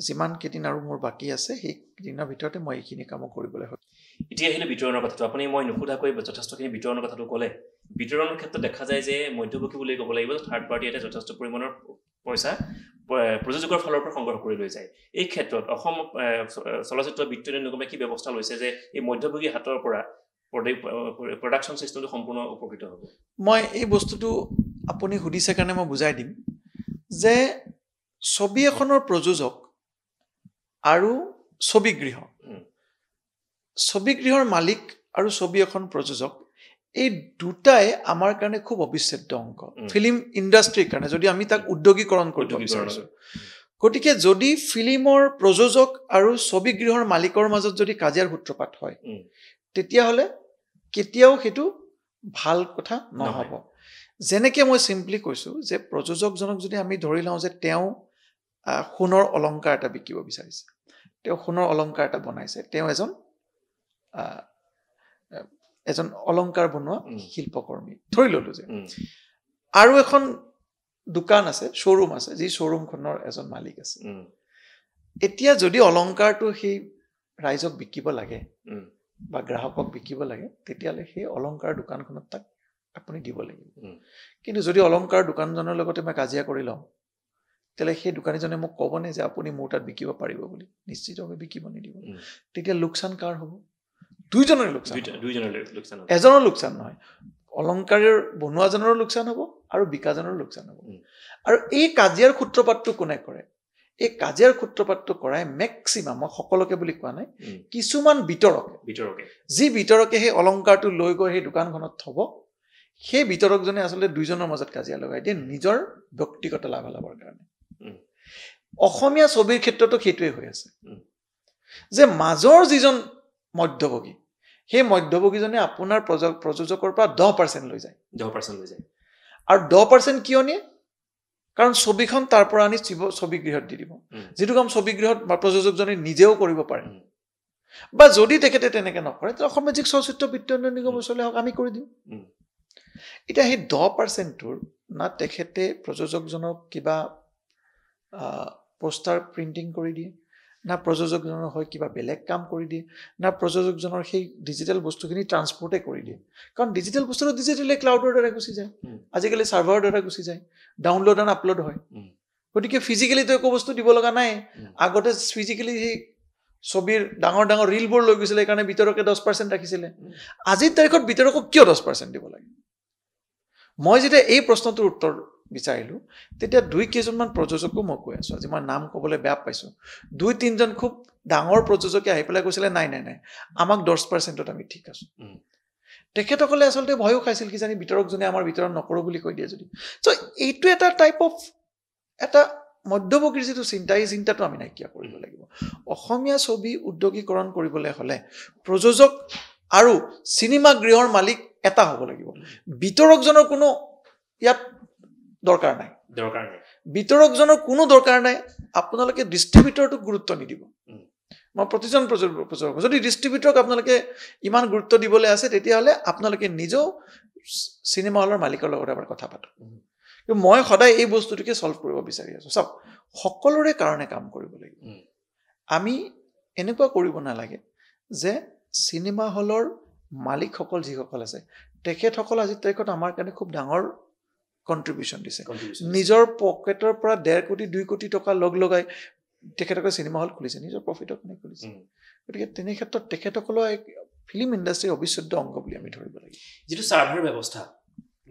যিমান কেইদিন আৰু মোৰ বাকী আছে, সেই দিনৰ ভিতৰতে মই এইখিনি কামো কৰিবলৈ হয়। এতিয়া আহিলে বিতৰণৰ কথাটো, আপুনি মই নুসুধাকৈ যথেষ্টখিনি বিতৰণৰ কথাটো ক'লে। বিতৰণৰ ক্ষেত্ৰত দেখা যায় যে মধ্যভোগী বুলি ক'ব লাগিব, থাৰ্ড পাৰ্টি এটা যথেষ্ট পৰিমাণৰ পইচা প্ৰযোজকৰ ফালৰ পৰা সংগ্ৰহ কৰি লৈ যায়। এই ক্ষেত্ৰত অসম চলচ্চিত্ৰ বিত্তনি নিগমে কি ব্যৱস্থা লৈছে যে এই মধ্যভোগী হাতৰ পৰা প্ৰডাকশ্যন ছিষ্টেমটো সম্পূৰ্ণ উপকৃত হ'ব? মই এই বস্তুটো আপুনি সুধিছে কাৰণে মই বুজাই দিম যে ছবি এখনৰ প্ৰযোজক আৰু ছবিগৃহৰ মালিক আৰু ছবি এখন প্ৰযোজক, এই দুটাই আমাৰ কাৰণে খুব অবিচ্ছেদ্য অংশ ফিল্ম ইণ্ডাষ্ট্ৰীৰ কাৰণে, যদি আমি তাক উদ্যোগীকৰণ কৰিব বিচাৰিছোঁ। গতিকে যদি ফিল্মৰ প্ৰযোজক আৰু ছবিগৃহৰ মালিকৰ মাজত যদি কাজিয়াৰ সূত্ৰপাত হয়, তেতিয়াহ'লে কেতিয়াও সেইটো ভাল কথা নহ'ব। যেনেকৈ মই চিম্পলি কৈছোঁ যে প্ৰযোজকজনক যদি আমি ধৰি লওঁ যে তেওঁ সোণৰ অলংকাৰ এটা বিকিব বিচাৰিছে, তেওঁ সোণৰ অলংকাৰ এটা বনাইছে, তেওঁ এজন অলংকাৰ বনোৱা শিল্পকৰ্মী ধৰি ল'লোঁ যে, আৰু এখন দোকান আছে, শ্ব'ৰুম আছে, যি শ্ব'ৰুমখনৰ এজন মালিক আছে। এতিয়া যদি অলংকাৰটো সেই ৰাইজক বিকিব লাগে বা গ্ৰাহকক বিকিব লাগে, তেতিয়াহ'লে সেই অলংকাৰ দোকানখনত তাক আপুনি দিব লাগিব। কিন্তু যদি অলংকাৰ দোকানজনৰ লগতে মই কাজিয়া কৰি লওঁ, তেতিয়াহ'লে সেই দোকানীজনে মোক ক'বনে যে আপুনি মোৰ তাত বিকিব পাৰিব বুলি? নিশ্চিতভাৱে বিকিব নিদিব। তেতিয়া লোকচান কাৰ হ'ব? দুইজনৰে লোকচান। এজনৰ লোকচান নহয়, অলংকাৰৰ বনোৱাজনৰো লোকচান হ'ব আৰু বিকাজনৰো লোকচান হ'ব। আৰু এই কাজিয়াৰ সূত্ৰপাতটো কোনে কৰে? এই কাজিয়াৰ সূত্ৰপাতটো কৰাই মেক্সিমাম, মই সকলোকে বুলি কোৱা নাই, কিছুমান বিতৰকে, যি বিতৰকে সেই অলংকাৰটো লৈ গৈ সেই দোকানখনত থ'ব, সেই বিতৰকজনে আচলতে দুইজনৰ মাজত কাজিয়া লগাই দিয়ে নিজৰ ব্যক্তিগত লাভালাভৰ কাৰণে। অসমীয়া ছবিৰ ক্ষেত্ৰতো সেইটোৱে হৈ আছে যে মাজৰ যিজন মধ্যভোগী, সেই মধ্যভোগীজনে আপোনাৰ প্ৰযোজকৰ পৰা 10% লৈ যায়। আৰু 10% কিয় নিয়ে? কাৰণ ছবিখন তাৰ পৰা আনি ছবিগৃহত দি দিব, যিটো কাম ছবিগৃহত বা প্ৰযোজকজনে নিজেও কৰিব পাৰে। বা যদি তেখেতে তেনেকৈ নকৰে, তেতিয়া অসম ৰাজ্যিক চলচ্চিত্ৰ বিত্তনি নিগম ওচৰলৈ হওক, আমি কৰি দিম। এতিয়া সেই 10%টোৰ না তেখেতে প্ৰযোজকজনক কিবা পোষ্টাৰ প্ৰিণ্টিং কৰি দিয়ে, না প্ৰযোজকজনৰ হৈ কিবা বেলেগ কাম কৰি দিয়ে, না প্ৰযোজকজনৰ সেই ডিজিটেল বস্তুখিনি ট্ৰান্সপৰ্টে কৰি দিয়ে। কাৰণ ডিজিটেল বস্তুটো ডিজিটেলি ক্লাউডৰ দ্বাৰা গুচি যায়, আজিকালি ছাৰ্ভাৰৰ দ্বাৰা গুচি যায়, ডাউনলোড এণ্ড আপলোড হয়। গতিকে ফিজিকেলিতো একো বস্তু দিব লগা নাই। আগতে ফিজিকেলি সেই ছবিৰ ডাঙৰ ডাঙৰ ৰিলবোৰ লৈ গৈছিলে, সেইকাৰণে বিতৰকে 10% ৰাখিছিলে। আজিৰ তাৰিখত বিতৰকক কিয় 10% দিব লাগে? মই যেতিয়া এই প্ৰশ্নটোৰ উত্তৰ বিচাৰিলোঁ, তেতিয়া 2-3জন প্ৰযোজকো মই কৈ আছোঁ, আজি মই নাম ক'বলৈ বেয়া পাইছোঁ, 2-3জন খুব ডাঙৰ প্ৰযোজকে আহি পেলাই কৈছিলে নাই, আমাক 10%ত আমি ঠিক আছোঁ। তেখেতসকলে আচলতে ভয়ো খাইছিল, কিজানি বিতৰকজনে আমাৰ বিতৰণ নকৰোঁ বুলি কৈ দিয়ে যদি। চ' এইটো এটা টাইপ অফ এটা মধ্যভোগীৰ যিটো চিন্তা, এই চিন্তাটো আমি নাইকিয়া কৰিব লাগিব। অসমীয়া ছবি উদ্যোগীকৰণ কৰিবলৈ হ'লে প্ৰযোজক আৰু চিনেমা গৃহৰ মালিক এটা হ'ব লাগিব। বিতৰকজনৰ কোনো ইয়াত দৰকাৰ নাই। বিতৰকজনৰ কোনো দৰকাৰ নাই। আপোনালোকে ডিষ্ট্ৰিবিউটৰটোক গুৰুত্ব নিদিব। মই প্ৰতিজন প্ৰযোজক যদি ডিষ্ট্ৰিবিউটৰক আপোনালোকে ইমান গুৰুত্ব দিবলৈ আছে তেতিয়াহ'লে আপোনালোকে নিজেও চিনেমা হলৰ মালিকৰ লগত এবাৰ কথা পাতক কিন্তু মই সদায় এই বস্তুটোকে সলভ কৰিব বিচাৰি আছোঁ চাওক সকলোৰে কাৰণে কাম কৰিব লাগিব আমি এনেকুৱা কৰিব নালাগে যে চিনেমা হলৰ মালিকসকল যিসকল আছে তেখেতসকল আজি তাৰিখত আমাৰ কাৰণে খুব ডাঙৰ কণ্ট্ৰিবিউশ্যন দিছে নিজৰ পকেটৰ পৰা 1.5 কোটি 2 কোটি টকা লগাই তেখেতসকলে চিনেমা হল খুলিছে নিজৰ প্ৰফিটৰ কাৰণে খুলিছে গতিকে তেনে ক্ষেত্ৰত তেখেতসকলৰ এক ফিল্ম ইণ্ডাষ্ট্ৰীৰ অবিচ্ছেদ্য অংগ বুলি আমি ধৰিব লাগিব যিটো চাৰ্ভাৰ ব্যৱস্থা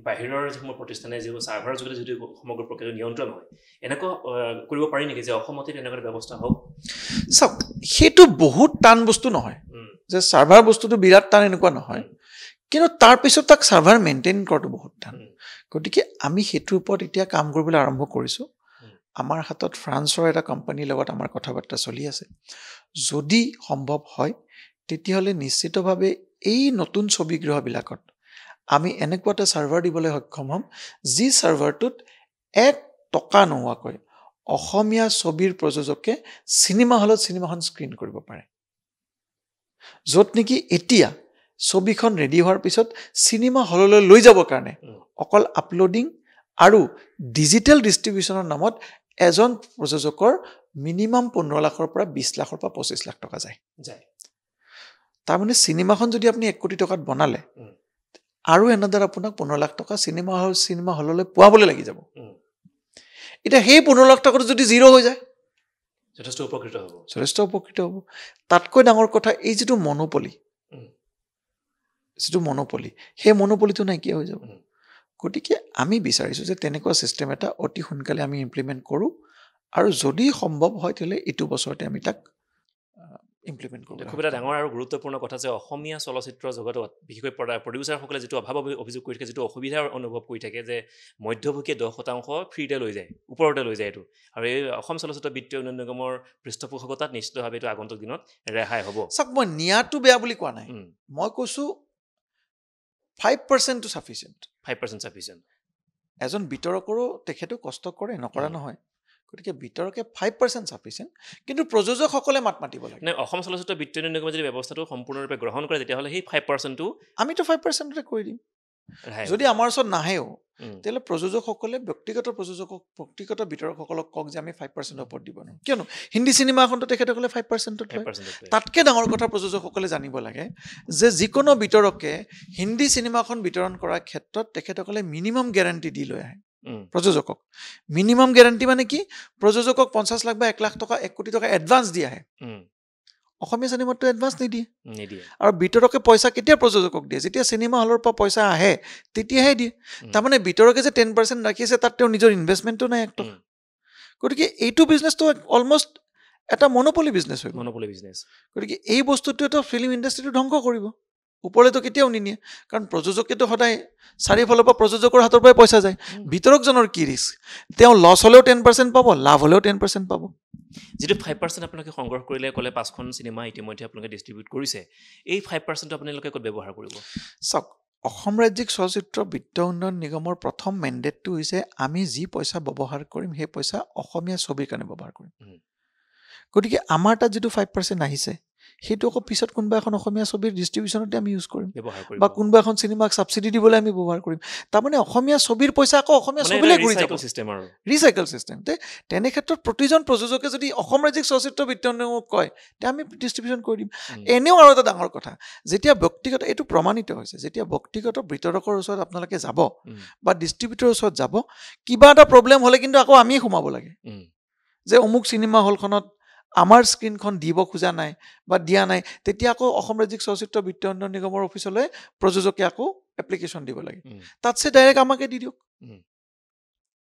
বাহিৰৰ যিসমূহ প্ৰতিষ্ঠানে যিবোৰ চাৰ্ভাৰৰ যোগেদি যদি সমগ্ৰ প্ৰক্ৰিয়া নিয়ন্ত্ৰণ হয় এনেকুৱা কৰিব পাৰি নেকি যে অসমতে তেনেকুৱা ব্যৱস্থা হওক চাওক সেইটো বহুত টান বস্তু নহয় যে চাৰ্ভাৰ বস্তুটো বিৰাট টান এনেকুৱা নহয় কিন্তু তাৰপিছত তাক চাৰ্ভাৰ মেইনটেইন কৰাটো বহুত টান গতিকে আমি সেইটোৰ ওপৰত এতিয়া কাম কৰিবলৈ আৰম্ভ কৰিছোঁ আমাৰ হাতত ফ্ৰান্সৰ এটা কোম্পানীৰ লগত আমাৰ কথা বাৰ্তা চলি আছে যদি সম্ভৱ হয় তেতিয়াহ'লে নিশ্চিতভাৱে এই নতুন ছবিগৃহবিলাকত আমি এনেকুৱা এটা চাৰ্ভাৰ দিবলৈ সক্ষম হ'ম যি চাৰ্ভাৰটোত 1 টকা নোহোৱাকৈ অসমীয়া ছবিৰ প্ৰযোজকে চিনেমা হলত চিনেমাখন স্ক্ৰীন কৰিব পাৰে য'ত নেকি এতিয়া ছবিখন ৰেডি হোৱাৰ পিছত চিনেমা হললৈ লৈ যাবৰ কাৰণে অকল আপলোডিং আৰু ডিজিটেল ডিষ্ট্ৰিবিউশ্যনৰ নামত এজন প্ৰযোজকৰ মিনিমাম 15 লাখৰ পৰা 20 লাখৰ পৰা 25 লাখ টকা যায় তাৰমানে চিনেমাখন যদি আপুনি 1 কোটি টকাত বনালে আৰু এনাদাৰ আপোনাক 15 লাখ টকা চিনেমা হললৈ পোৱাবলৈ লাগি যাব এতিয়া সেই 15 লাখ টকাটো যদি জিৰ' হৈ যায় যথেষ্ট উপকৃত হ'ব তাতকৈ ডাঙৰ কথা এই যিটো মনোপলি সেই মনোপলিটো নাইকিয়া হৈ যাব গতিকে আমি বিচাৰিছোঁ যে তেনেকুৱা ছিষ্টেম এটা অতি সোনকালে আমি ইমপ্লিমেণ্ট কৰোঁ আৰু যদি সম্ভৱ হয় তেতিয়াহ'লে এইটো বছৰতে আমি তাক ইমপ্লিমেণ্ট কৰোঁ খুব এটা ডাঙৰ আৰু গুৰুত্বপূৰ্ণ কথা যে অসমীয়া চলচ্চিত্ৰ জগতত বিশেষকৈ প্ৰডিউচাৰসকলে যিটো অভাৱ অভিযোগ কৰি থাকে যিটো অসুবিধাৰ অনুভৱ কৰি থাকে যে মধ্যভোগীয়ে 10% ফ্ৰীতে লৈ যায় ওপৰতে লৈ যায় এইটো আৰু এই অসম চলচ্চিত্ৰ বিত্তীয় উন্নয়ন নিগমৰ পৃষ্ঠপোষকতাত নিশ্চিতভাৱে এইটো আগন্তুক দিনত ৰেহাই হ'ব চাওক মই নিয়াটো বেয়া বুলি কোৱা নাই মই কৈছোঁ 5% চাফিচিয়েণ্ট এজন বিতৰকৰো তেখেতো কষ্ট কৰে নকৰা নহয় গতিকে বিতৰকে 5% চাফিচিয়েণ্ট কিন্তু প্ৰযোজকসকলে মাত মাতিব লাগে অসম চলচ্চিত্ৰ বিত্তীয় উন্নয়ন নিগমে যদি ব্যৱস্থাটো সম্পূৰ্ণৰূপে গ্ৰহণ কৰে তেতিয়াহ'লে সেই 5%টো আমিতো 5%তে কৰি দিম যদি আমাৰ ওচৰত নাহেও তেতিয়াহ'লে প্ৰযোজকসকলে ব্যক্তিগত বিতৰকসকলক কওক যে আমি 5% ওপৰত দিব নোৱাৰোঁ কিয়নো হিন্দী চিনেমা এখনতো তেখেতসকলে 5%ত তাতকৈ ডাঙৰ কথা প্ৰযোজকসকলে জানিব লাগে যে যিকোনো বিতৰকে হিন্দী চিনেমাখন বিতৰণ কৰাৰ ক্ষেত্ৰত তেখেতসকলে মিনিমাম গেৰাণ্টি দি লৈ আহে প্ৰযোজকক মিনিমাম গেৰাণ্টি মানে কি প্ৰযোজকক 50 লাখ বা 1 লাখ টকা 1 কোটি টকা এডভান্স দি আহে অসমীয়া চিনেমাটো এডভান্স নিদিয়ে আৰু বিতৰকে পইচা কেতিয়া প্ৰযোজকক দিয়ে যেতিয়া চিনেমা হলৰ পৰা পইচা আহে তেতিয়াহে দিয়ে তাৰমানে বিতৰকে যে 10% ৰাখি আছে তাত তেওঁ নিজৰ ইনভেষ্টমেণ্টটো নাই 1 টকা গতিকে এইটো বিজনেছটো অলমষ্ট এটা মনোপলি বিজনেছ হয় গতিকে এই বস্তুটোৱেতো ফিল্ম ইণ্ডাষ্ট্ৰীটো ধ্বংস কৰিব ওপৰলেতো কেতিয়াও নিনিয়ে কাৰণ প্ৰযোজকেতো সদায় চাৰিওফালৰ পৰা প্ৰযোজকৰ হাতৰ পৰাই পইচা যায় বিতৰকজনৰ কি ৰিস্ক তেওঁ লছ হ'লেও 10% পাব লাভ হ'লেও 10% পাব যিটো 5% আপোনালোকে সংগ্ৰহ কৰিলে ক'লে 5খন চিনেমা ইতিমধ্যে আপোনালোকে ডিষ্ট্ৰিবিউট কৰিছে এই 5% আপোনালোকে ক'ত ব্যৱহাৰ কৰিব চাওক অসম ৰাজ্যিক চলচ্চিত্ৰ বিত্ত উন্নয়ন নিগমৰ প্ৰথম মেণ্ডেটটো হৈছে আমি যি পইচা ব্যৱহাৰ কৰিম সেই পইচা অসমীয়া ছবিৰ কাৰণে ব্যৱহাৰ কৰিম গতিকে আমাৰ তাত যিটো 5% আহিছে সেইটো আকৌ পিছত কোনোবা এখন অসমীয়া ছবিৰ ডিষ্ট্ৰিবিউশ্যনতে আমি ইউজ কৰিম বা কোনোবা এখন চিনেমাক ছাবচিডি দিবলৈ আমি ব্যৱহাৰ কৰিম তাৰমানে অসমীয়া ছবিৰ পইচা আকৌ অসমীয়া ছবিলৈ ঘূৰি যাব ৰিচাইকেল ছিষ্টেম তেনে ক্ষেত্ৰত প্ৰতিজন প্ৰযোজকে যদি অসম ৰাজ্যিক চলচ্চিত্ৰ বিত্ত উন্নয়নক কয় তেতিয়া আমি ডিষ্ট্ৰিবিউশ্যন কৰি দিম এনেও আৰু এটা ডাঙৰ কথা যেতিয়া ব্যক্তিগত এইটো প্ৰমাণিত হৈছে যেতিয়া ব্যক্তিগত বিতৰকৰ ওচৰত আপোনালোকে যাব বা ডিষ্ট্ৰিবিউটৰৰ ওচৰত যাব কিবা এটা প্ৰব্লেম হ'লে কিন্তু আকৌ আমিয়ে সোমাব লাগে যে অমুক চিনেমা হলখনত আমাৰ স্ক্ৰীনখন দিব খোজা নাই বা দিয়া নাই তেতিয়া আকৌ অসম ৰাজ্যিক চলচ্চিত্ৰ বিত্ত উন্নয়ন নিগমৰ অফিচলৈ প্ৰযোজকে আকৌ এপ্লিকেশ্যন দিব লাগে তাতছে ডাইৰেক্ট আমাকে দি দিয়ক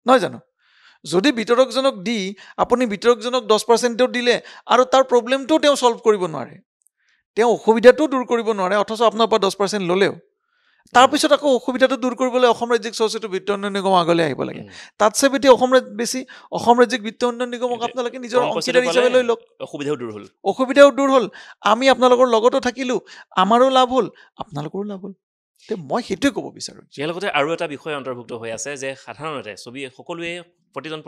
নহয় জানো যদি বিতৰকজনক দি আপুনি বিতৰকজনক 10% দিলে আৰু তাৰ প্ৰব্লেমটোও তেওঁ চল্ভ কৰিব নোৱাৰে তেওঁ অসুবিধাটোও দূৰ কৰিব নোৱাৰে অথচ আপোনাৰ পৰা 10% ল'লেও তাৰপিছত আকৌ অসুবিধাটো দূৰ কৰিবলৈ অসম ৰাজ্যিক চলচ্চিত্ৰ বিত্ত উন্নয়ন নিগম আগলৈ আহিব লাগে তাতছে বেছি অসম ৰাজ্যিক বিত্ত উন্নয়ন নিগমক আপোনালোকে নিজৰ অংশীদাৰ হিচাপে লৈ লওক অসুবিধাও দূৰ হ'ল আমি আপোনালোকৰ লগতো থাকিলোঁ আমাৰো লাভ হ'ল আপোনালোকৰো লাভ হ'ল মই সেইটোৱে ক'ব বিচাৰোঁ ইয়াৰ লগতে আৰু এটা বিষয় অন্তৰ্ভুক্ত হৈ আছে যে সাধাৰণতে ছবি সকলোৱে প্ৰতিজন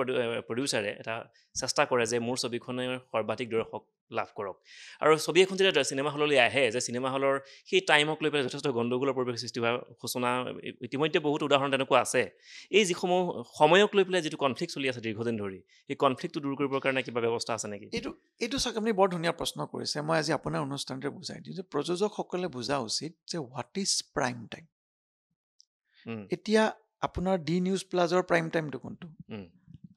প্ৰডিউচাৰে এটা চেষ্টা কৰে যে মোৰ ছবিখনে সৰ্বাধিক দৰ্শক লাভ কৰক আৰু ছবি এখন যেতিয়া চিনেমা হললৈ আহে যে চিনেমা হলৰ সেই টাইমক লৈ পেলাই যথেষ্ট গণ্ডগোলৰ পৰিৱেশ সৃষ্টি হোৱা সূচনা ইতিমধ্যে বহুত উদাহৰণ তেনেকুৱা আছে এই যিসমূহ সময়ক লৈ পেলাই যিটো কনফ্লিক্ট চলি আছে দীৰ্ঘদিন ধৰি এই কনফ্লিক্টটো দূৰ কৰিবৰ কাৰণে কিবা ব্যৱস্থা আছে নেকি এইটো চাওক আপুনি বৰ ধুনীয়া প্ৰশ্ন কৰিছে মই আজি আপোনাৰ অনুষ্ঠানতে বুজাই দিওঁ যে প্ৰযোজকসকলে বুজা উচিত যে হোৱাট ইজ প্ৰাইম টাইম এতিয়া আপোনাৰ ডি নিউজ প্লাজৰ প্ৰাইম টাইমটো কোনটো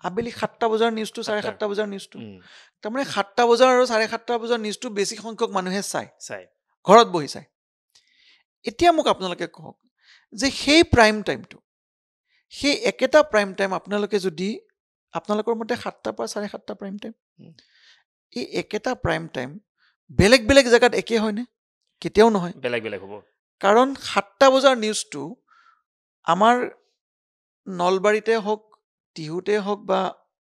আবেলি 7টা বজাৰ নিউজটো 7:30 বজাৰ নিউজটো তাৰমানে 7টা বজাৰ আৰু 7:30 বজাৰ নিউজটো বেছি সংখ্যক মানুহে চায় ঘৰত বহি চায় এতিয়া মোক আপোনালোকে কওক যে সেই প্ৰাইম টাইমটো সেই একেটা প্ৰাইম টাইম আপোনালোকে যদি আপোনালোকৰ মতে 7টাৰ পৰা 7:30 প্ৰাইম টাইম এই একেটা প্ৰাইম টাইম বেলেগ বেলেগ জেগাত একে হয়নে কেতিয়াও নহয় বেলেগ বেলেগ হ'ব কাৰণ 7টা বজাৰ নিউজটো আমাৰ নলবাৰীতে হওক টিহুতে হওক বা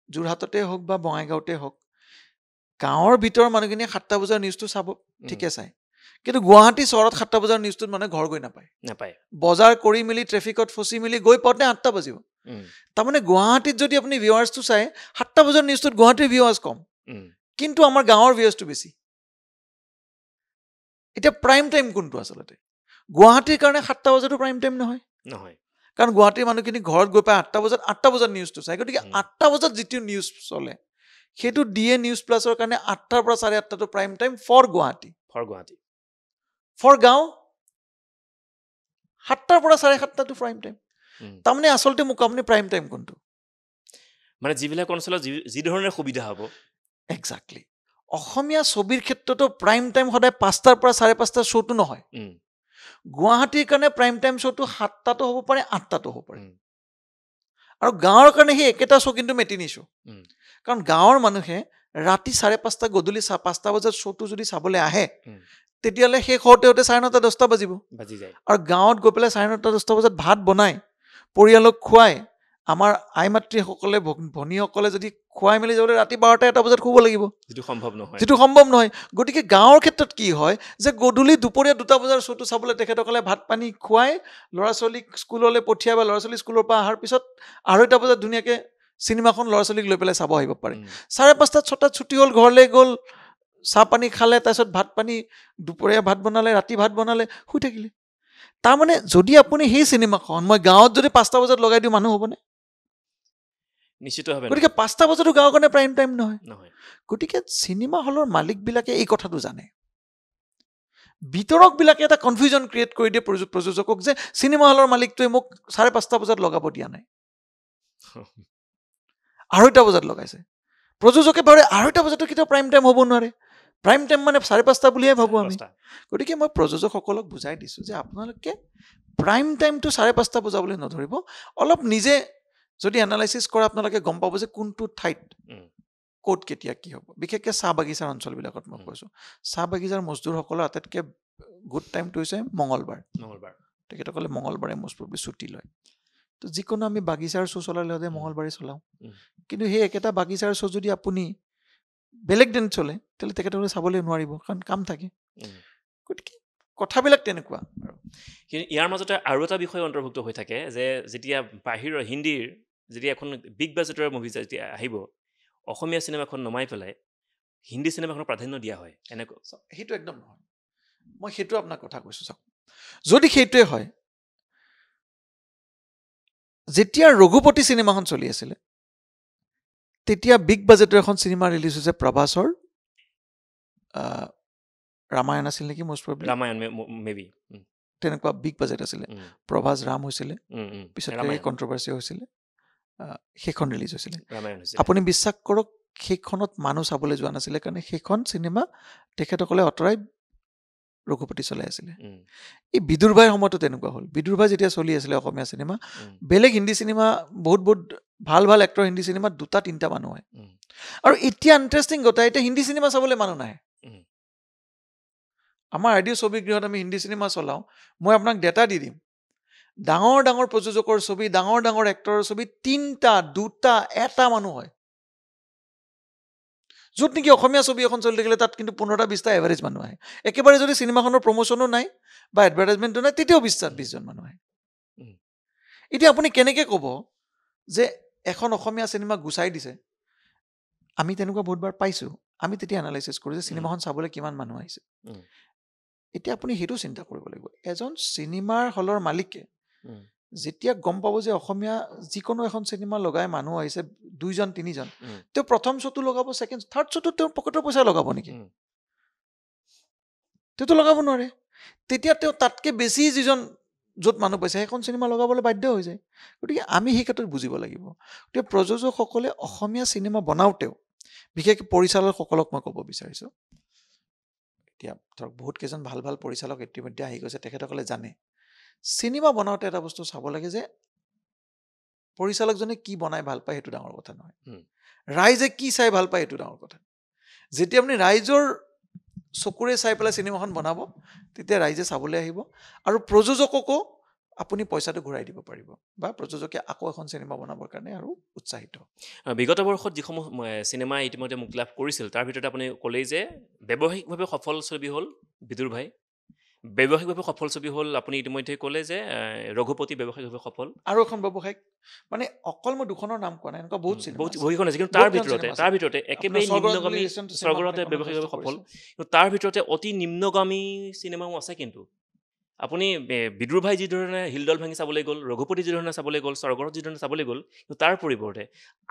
যোৰহাটতে হওক বা বঙাইগাঁৱতে হওক গাঁৱৰ ভিতৰৰ মানুহখিনিয়ে 7টা বজাৰ নিউজটো চাব ঠিকে চায় কিন্তু গুৱাহাটী চহৰত 7টা বজাৰ নিউজটোত মানে ঘৰ গৈ নাপায় বজাৰ কৰি মেলি ট্ৰেফিকত ফচি মেলি গৈ পাওঁতে 8টা বাজিব তাৰমানে গুৱাহাটীত যদি আপুনি ভিউৱাৰ্ছটো চায় 7টা বজাৰ নিউজটোত গুৱাহাটীৰ ভিউৱাৰ্ছ কম কিন্তু আমাৰ গাঁৱৰ ভিউৱাৰ্ছটো বেছি এতিয়া প্ৰাইম টাইম কোনটো আচলতে গুৱাহাটীৰ কাৰণে 7টা বজাটো প্ৰাইম টাইম নহয় কাৰণ গুৱাহাটীৰ মানুহখিনি ঘৰত গৈ পাই 8টা বজাত নিউজটো চায় গতিকে 8টা বজাত যিটো নিউজ চলে সেইটো ডিএ নিউজ প্লাছৰ কাৰণে 8টাৰ পৰা 8:30টো prime time for Guwahati for গাঁও 7টাৰ পৰা 7:30টো প্ৰাইম টাইম তাৰমানে আচলতে মোক আপুনি প্ৰাইম টাইম কোনটো মানে যিবিলাক অঞ্চলত যি ধৰণৰ সুবিধা হ'ব একজাক্টলি অসমীয়া ছবিৰ ক্ষেত্ৰতো প্ৰাইম টাইম সদায় 5টাৰ পৰা 5:30 শ্ব'টো নহয় গুৱাহাটীৰ কাৰণে প্ৰাইম টাইম শ্ব'টো 7টাতো হ'ব পাৰে 8টাতো হ'ব পাৰে আৰু গাঁৱৰ কাৰণে সেই একেটা শ্ব' কিন্তু মেটিনি শ্ব' কাৰণ গাঁৱৰ মানুহে ৰাতি 5:30 গধূলি 5টা বজাত শ্ব'টো যদি চাবলৈ আহে তেতিয়াহ'লে শেষ হওঁতে 9:30 10টা বাজি যায় আৰু গাঁৱত গৈ পেলাই 9:30 10টা বজাত ভাত বনাই পৰিয়ালক খুৱাই আমাৰ আই মাতৃসকলে ভনীসকলে যদি খুৱাই মেলি যাবলৈ ৰাতি 12টা 1টা বজাত শুব লাগিব যিটো সম্ভৱ নহয় গতিকে গাঁৱৰ ক্ষেত্ৰত কি হয় যে গধূলি দুপৰীয়া 2টা বজাৰ শ্ব'টো চাবলৈ তেখেতসকলে ভাত পানী খুৱাই ল'ৰা ছোৱালীক স্কুললৈ পঠিয়াই বা ল'ৰা ছোৱালী স্কুলৰ পৰা অহাৰ পিছত 2:30 বজাত ধুনীয়াকৈ চিনেমাখন ল'ৰা ছোৱালীক লৈ পেলাই চাব আহিব পাৰে 5:30 6টাত ছুটি হ'ল ঘৰলৈ গ'ল চাহ পানী খালে তাৰপিছত ভাত পানী দুপৰীয়া ভাত বনালে ৰাতি ভাত বনালে শুই থাকিলে তাৰমানে যদি আপুনি সেই চিনেমাখন মই গাঁৱত যদি 5টা বজাত লগাই দিওঁ মানুহ হ'বনে নিশ্চিতভাৱে গতিকে 5টা বজাতো গাঁৱৰ কাৰণে প্ৰাইম টাইম নহয় গতিকে চিনেমা হলৰ মালিকবিলাকে এই কথাটো জানে বিতৰকবিলাকে এটা কনফিউজন ক্ৰিয়েট কৰি দিয়ে প্ৰযোজকক যে চিনেমা হলৰ মালিকটোৱে মোক 5:30 বজাত লগাব দিয়া নাই 2:30 বজাত লগাইছে প্ৰযোজকে ভাবে 2:30 বজাতো কেতিয়াও প্ৰাইম টাইম হ'ব নোৱাৰে প্ৰাইম টাইম মানে 5:30 বুলিয়ে ভাবোঁ আমি গতিকে মই প্ৰযোজকসকলক বুজাই দিছোঁ যে আপোনালোকে প্ৰাইম টাইমটো 5:30 বজাবলৈ নধৰিব অলপ নিজে যদি এনালাইচিছ কৰে আপোনালোকে গম পাব যে কোনটো ঠাইত ক'ত কেতিয়া কি হ'ব বিশেষকৈ চাহ বাগিচাৰ অঞ্চলবিলাকত মই কৈছোঁ চাহ বাগিচাৰ মজদুৰসকলৰ আটাইতকৈ গুড টাইমটো হৈছে মঙলবাৰ তেখেতসকলে মঙলবাৰে মষ্ট প্ৰবলি ছুটি লয় তো যিকোনো আমি বাগিচাৰ শ্ব' চলালে সদায় মঙলবাৰে চলাওঁ কিন্তু সেই একেটা বাগিচাৰ শ্ব' যদি আপুনি বেলেগ দিন চলে তেতিয়াহ'লে তেখেতসকলে চাবলৈ নোৱাৰিব কাৰণ কাম থাকে গতিকে কথাবিলাক তেনেকুৱা কিন্তু ইয়াৰ মাজতে আৰু এটা বিষয় অন্তৰ্ভুক্ত হৈ থাকে যে যেতিয়া বাহিৰৰ হিন্দীৰ যেতিয়া এখন বিগ বাজেটৰ মুভি যেতিয়া আহিব অসমীয়া চিনেমাখন নমাই পেলাই হিন্দী চিনেমাখনক প্ৰাধান্য দিয়া হয় এনেকুৱা সেইটো একদম নহয় মই সেইটো আপোনাৰ কথা কৈছোঁ চাওক যদি সেইটোৱে হয় যেতিয়া ৰঘুপতি চিনেমাখন চলি আছিলে তেতিয়া বিগ বাজেটৰ এখন চিনেমা ৰিলিজ হৈছে প্ৰভাসৰ ৰামায়ণ আছিল নেকি মষ্ট প্ৰবলি ৰামায়ণ মেবি তেনেকুৱা বিগ বাজেট আছিলে প্ৰভাস ৰাম হৈছিলে পিছত কণ্ট্ৰভাৰ্চি হৈছিলে সেইখন ৰিলিজ হৈছিলে আপুনি বিশ্বাস কৰক সেইখনত মানুহ চাবলৈ যোৱা নাছিলে কাৰণে সেইখন চিনেমা তেখেতসকলে আঁতৰাই ৰঘুপতি চলাই আছিলে এই বিদুৰ ভাইৰ সময়তো তেনেকুৱা হ'ল বিদুৰ ভাই যেতিয়া চলি আছিলে অসমীয়া চিনেমা বেলেগ হিন্দী চিনেমা বহুত ভাল ভাল এক্টৰ হিন্দী চিনেমাত 2-3টা মানুহ হয় আৰু এতিয়া ইণ্টাৰেষ্টিং কথা এতিয়া হিন্দী চিনেমা চাবলৈ মানুহ নাহে আমাৰ আইডিঅ' ছবিগৃহত আমি হিন্দী চিনেমা চলাওঁ মই আপোনাক ডেটা দি দিম ডাঙৰ ডাঙৰ প্ৰযোজকৰ ছবি ডাঙৰ ডাঙৰ এক্টৰৰ ছবি 3টা 2টা 1টা মানুহ হয় য'ত নেকি অসমীয়া ছবি এখন চলি থাকিলে তাত কিন্তু 15টা 20টা এভাৰেজ মানুহ আহে একেবাৰে যদি চিনেমাখনৰ প্ৰমোশ্যনো নাই বা এডভাৰটাইজমেণ্টো নাই তেতিয়াও 20জন মানুহ আহে এতিয়া আপুনি কেনেকৈ ক'ব যে এখন অসমীয়া চিনেমা গুচাই দিছে, আমি তেনেকুৱা বহুতবাৰ পাইছোঁ, আমি তেতিয়া এনালাইচিছ কৰোঁ যে চিনেমাখন চাবলৈ কিমান মানুহ আহিছে। এতিয়া আপুনি সেইটো চিন্তা কৰিব লাগিব, এজন চিনেমাৰ হলৰ মালিকে যেতিয়া গম পাব যে অসমীয়া যিকোনো এখন চিনেমা লগাই মানুহ আহিছে 2জন 3জন, তেওঁ প্ৰথম শ্ব'টো লগাব, ছেকেণ্ড থাৰ্ড শ্ব'টো তেওঁৰ পকেটৰ পইচা লগাব নেকি? তেওঁতো লগাব নোৱাৰে। তেতিয়া তেওঁ তাতকৈ বেছি যিজন য'ত মানুহ পাইছে সেইখন চিনেমা লগাবলৈ বাধ্য হৈ যায়। গতিকে আমি সেই ক্ষেত্ৰত বুজিব লাগিব। গতিকে প্ৰযোজকসকলে অসমীয়া চিনেমা বনাওঁতেও, বিশেষকৈ পৰিচালকসকলক মই ক'ব বিচাৰিছোঁ, এতিয়া ধৰক বহুত কেইজন ভাল ভাল পৰিচালক ইতিমধ্যে আহি গৈছে, তেখেতসকলে জানে চিনেমা বনাওঁতে এটা বস্তু চাব লাগে যে পৰিচালকজনে কি বনাই ভাল পায় সেইটো ডাঙৰ কথা নহয়, ৰাইজে কি চাই ভাল পায় সেইটো ডাঙৰ কথা। যেতিয়া আপুনি ৰাইজৰ চকুৰে চাই পেলাই চিনেমাখন বনাব, তেতিয়া ৰাইজে চাবলৈ আহিব আৰু প্ৰযোজককো আপুনি পইচাটো ঘূৰাই দিব পাৰিব, বা প্ৰযোজকে আকৌ এখন চিনেমা বনাবৰ কাৰণে আৰু উৎসাহিত। বিগত বৰ্ষত যিসমূহ চিনেমা ইতিমধ্যে মুক্তি লাভ কৰিছিল, তাৰ ভিতৰতে আপুনি ক'লেই যে ব্যৱসায়িকভাৱে সফল ছবি হ'ল বিদুৰ ভাই, ব্যৱসায়িকভাৱে সফল ছবি হ'ল আপুনি ইতিমধ্যে ক'লে যে ৰঘুপতি ব্যৱসায়িকভাৱে সফল, আৰু এখন ব্যৱসায়িক, মানে অকল মই দুখনৰ নাম কোৱা নাই, এনেকুৱা বহুত চিনেমা আছে, কিন্তু তাৰ ভিতৰতে একেবাৰে নিম্নগামী, স্বৰ্গৰতে ব্যৱসায়িকভাৱে সফল, কিন্তু তাৰ ভিতৰতে অতি নিম্নগামী চিনেমাও আছে। কিন্তু আপুনি বিদুৰ ভাই যিধৰণে হিলদল ভাঙি চাবলৈ গ'ল, ৰঘুপতি যিধৰণে চাবলৈ গ'ল, স্বৰ্গৰত যিধৰণে চাবলৈ গ'ল, কিন্তু তাৰ পৰিৱৰ্তে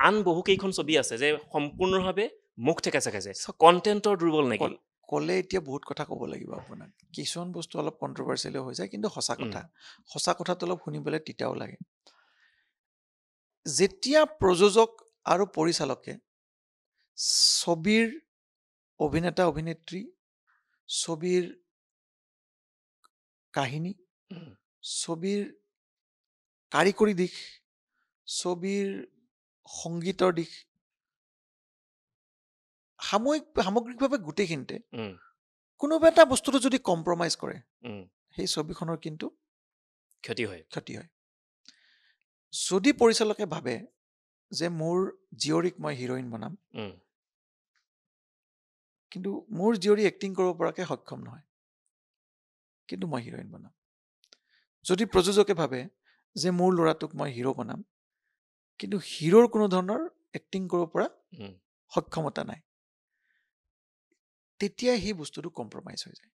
আন বহুকেইখন ছবি আছে যে সম্পূৰ্ণভাৱে মুখ ঠেকেচা খাইছে, কণ্টেণ্টৰ দুৰ্বল নেকি? ক'লে এতিয়া বহুত কথা ক'ব লাগিব আপোনাক, কিছুমান বস্তু অলপ কণ্ট্ৰভাৰ্চিয়েলো হৈ যায়, কিন্তু সঁচা কথা, সঁচা কথাটো অলপ শুনিবলৈ তিতাও লাগে। যেতিয়া প্ৰযোজক আৰু পৰিচালকে ছবিৰ অভিনেতা অভিনেত্ৰী, ছবিৰ কাহিনী, ছবিৰ কাৰিকৰী দিশ, ছবিৰ সংগীতৰ দিশ, সামগ্ৰিকভাৱে গোটেইখিনিতে কোনোবা এটা বস্তুটো যদি কম্প্ৰমাইজ কৰে, সেই ছবিখনৰ কিন্তু ক্ষতি হয়। যদি পৰিচালকে ভাবে যে মোৰ জীয়ৰীক মই হিৰইন বনাম, কিন্তু মোৰ জীয়ৰী এক্টিং কৰিব পৰাকৈ সক্ষম নহয়, কিন্তু মই হিৰইন বনাম। যদি প্ৰযোজকে ভাবে যে মোৰ ল'ৰাটোক মই হিৰো বনাম, কিন্তু হিৰোৰ কোনো ধৰণৰ এক্টিং কৰিব পৰা সক্ষমতা নাই, তেতিয়া সেই বস্তুটো কম্প্ৰমাইজ হৈ যায়।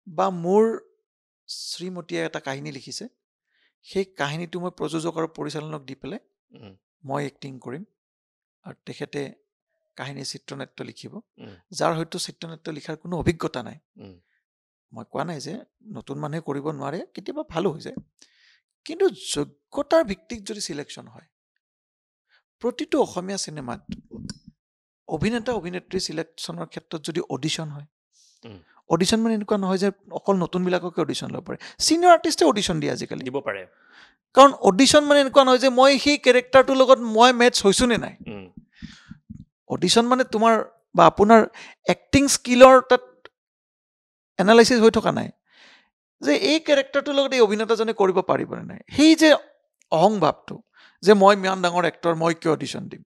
বা মোৰ শ্ৰীমতীয়ে এটা কাহিনী লিখিছে, সেই কাহিনীটো মই প্ৰযোজক আৰু পৰিচালনক দি পেলাই মই এক্টিং কৰিম, আৰু তেখেতে কাহিনী চিত্ৰনাট্য লিখিব, যাৰ হয়তো চিত্ৰনাট্য লিখাৰ কোনো অভিজ্ঞতা নাই। মই কোৱা নাই যে নতুন মানুহে কৰিব নোৱাৰে, কেতিয়াবা ভালো হৈ যায়, কিন্তু যোগ্যতাৰ ভিত্তিত যদি চিলেকশ্যন হয়, প্ৰতিটো অসমীয়া চিনেমাত অভিনেতা অভিনেত্ৰী চিলেকশ্যনৰ ক্ষেত্ৰত যদি অডিশ্যন হয়, অডিশ্যন মানে এনেকুৱা নহয় যে অকল নতুনবিলাককে অডিশ্যন ল'ব পাৰে, ছিনিয়ৰ আৰ্টিষ্টে অডিশ্যন দিয়ে আজিকালি, দিব পাৰে। কাৰণ অডিশ্যন মানে এনেকুৱা নহয় যে মই সেই কেৰেক্টাৰটোৰ লগত মই মেটচ হৈছোঁ নে নাই। অডিশ্যন মানে তোমাৰ বা আপোনাৰ এক্টিং স্কিলৰ তাত এনালাইচিছ হৈ থকা নাই যে এই কেৰেক্টাৰটোৰ লগত এই অভিনেতাজনে কৰিব পাৰিবনে নাই। সেই যে অহংভাৱটো যে মই ইমান ডাঙৰ এক্টৰ, মই কিয় অডিশ্যন দিম,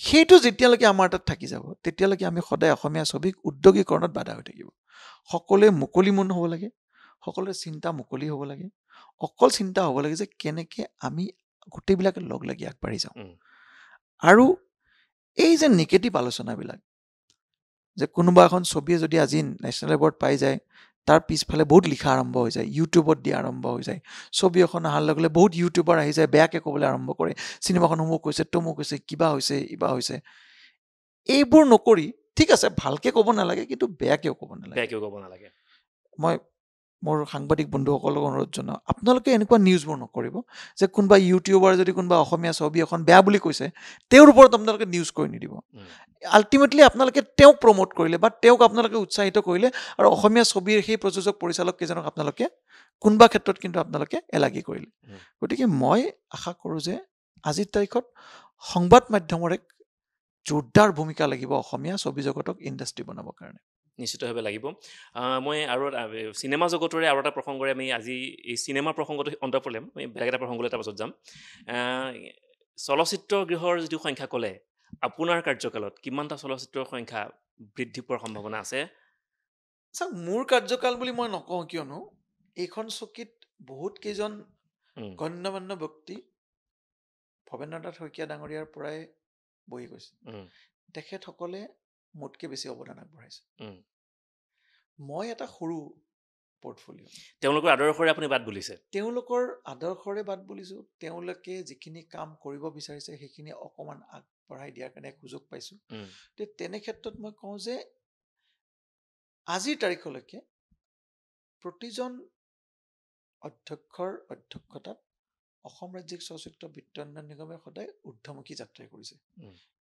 সেইটো যেতিয়ালৈকে আমাৰ তাত থাকি যাব, তেতিয়ালৈকে আমি সদায় অসমীয়া ছবিক উদ্যোগীকৰণত বাধা হৈ থাকিব। সকলোৱে মুকলি মন হ'ব লাগে, সকলোৰে চিন্তা মুকলি হ'ব লাগে, অকল চিন্তা হ'ব লাগে যে কেনেকৈ আমি গোটেইবিলাকে লগ লাগি আগবাঢ়ি যাওঁ। আৰু এই যে নিগেটিভ আলোচনাবিলাক, যে কোনোবা এখন ছবিয়ে যদি আজি নেশ্যনেল এৱাৰ্ড পাই যায়, তাৰ পিছফালে বহুত লিখা আৰম্ভ হৈ যায়, ইউটিউবত দিয়া আৰম্ভ হৈ যায়, ছবি এখন অহাৰ লগে লগে বহুত ইউটিউবাৰ আহি যায়, বেয়াকৈ ক'বলৈ আৰম্ভ কৰে, চিনেমাখন অমুক হৈছে তমুক হৈছে, কিবা হৈছে ইবা হৈছে। এইবোৰ নকৰি, ঠিক আছে ভালকৈ ক'ব নালাগে, কিন্তু বেয়াকৈও ক'ব নালাগে। মই মোৰ সাংবাদিক বন্ধুসকলক অনুৰোধ জনাওঁ, আপোনালোকে এনেকুৱা নিউজবোৰ নকৰিব যে কোনোবা ইউটিউবাৰ যদি কোনোবা অসমীয়া ছবি এখন বেয়া বুলি কৈছে, তেওঁৰ ওপৰত আপোনালোকে নিউজ কৰি নিদিব। আল্টিমেটলি আপোনালোকে তেওঁক প্ৰমোট কৰিলে বা তেওঁক আপোনালোকে উৎসাহিত কৰিলে, আৰু অসমীয়া ছবিৰ সেই প্ৰযোজক পৰিচালক কেইজনক আপোনালোকে কোনোবা ক্ষেত্ৰত কিন্তু আপোনালোকে এলাগী কৰিলে। গতিকে মই আশা কৰোঁ যে আজিৰ তাৰিখত সংবাদ মাধ্যমৰ এক জোৰদাৰ ভূমিকা লাগিব অসমীয়া ছবি জগতক ইণ্ডাষ্ট্ৰী বনাবৰ কাৰণে। নিশ্চিতভাৱে লাগিব। মই আৰু চিনেমা জগতৰে আৰু এটা প্ৰসংগৰে আমি আজি এই চিনেমা প্ৰসংগটো অন্ত পৰিলে, আমি বেলেগ এটা প্ৰসংগলৈ তাৰ পাছত যাম। চলচ্চিত্ৰ গৃহৰ যিটো সংখ্যা ক'লে, আপোনাৰ কাৰ্যকালত কিমানটা চলচ্চিত্ৰৰ সংখ্যা বৃদ্ধি পোৱাৰ সম্ভাৱনা আছে? চাওক, মোৰ কাৰ্যকাল বুলি মই নকওঁ, কিয়নো এইখন চকীত বহুত কেইজন গণ্যমান্য ব্যক্তি ভৱেন্দ্ৰনাথ শইকীয়া ডাঙৰীয়াৰ পৰাই বহি গৈছে তেখেতসকলে মোতকৈ বেছি অৱদান আগবঢ়াইছে মই এটা সৰু পৰ্টফলিঅ তেওঁলোকৰ আদৰ্শৰে আপুনি বাদ বুলিছে তেওঁলোকৰ আদৰ্শৰে বাদ বুলিছোঁ তেওঁলোকে যিখিনি কাম কৰিব বিচাৰিছে সেইখিনি অকণমান আগবঢ়াই দিয়াৰ কাৰণে সুযোগ পাইছোঁ তেনে ক্ষেত্ৰত মই কওঁ যে আজিৰ তাৰিখলৈকে প্ৰতিজন অধ্যক্ষৰ অধ্যক্ষতাত অসম ৰাজ্যিক চলচ্চিত্ৰ বিত্ত উন্নয়ন নিগমে সদায় ঊৰ্ধ্বমুখী যাত্ৰাই কৰিছে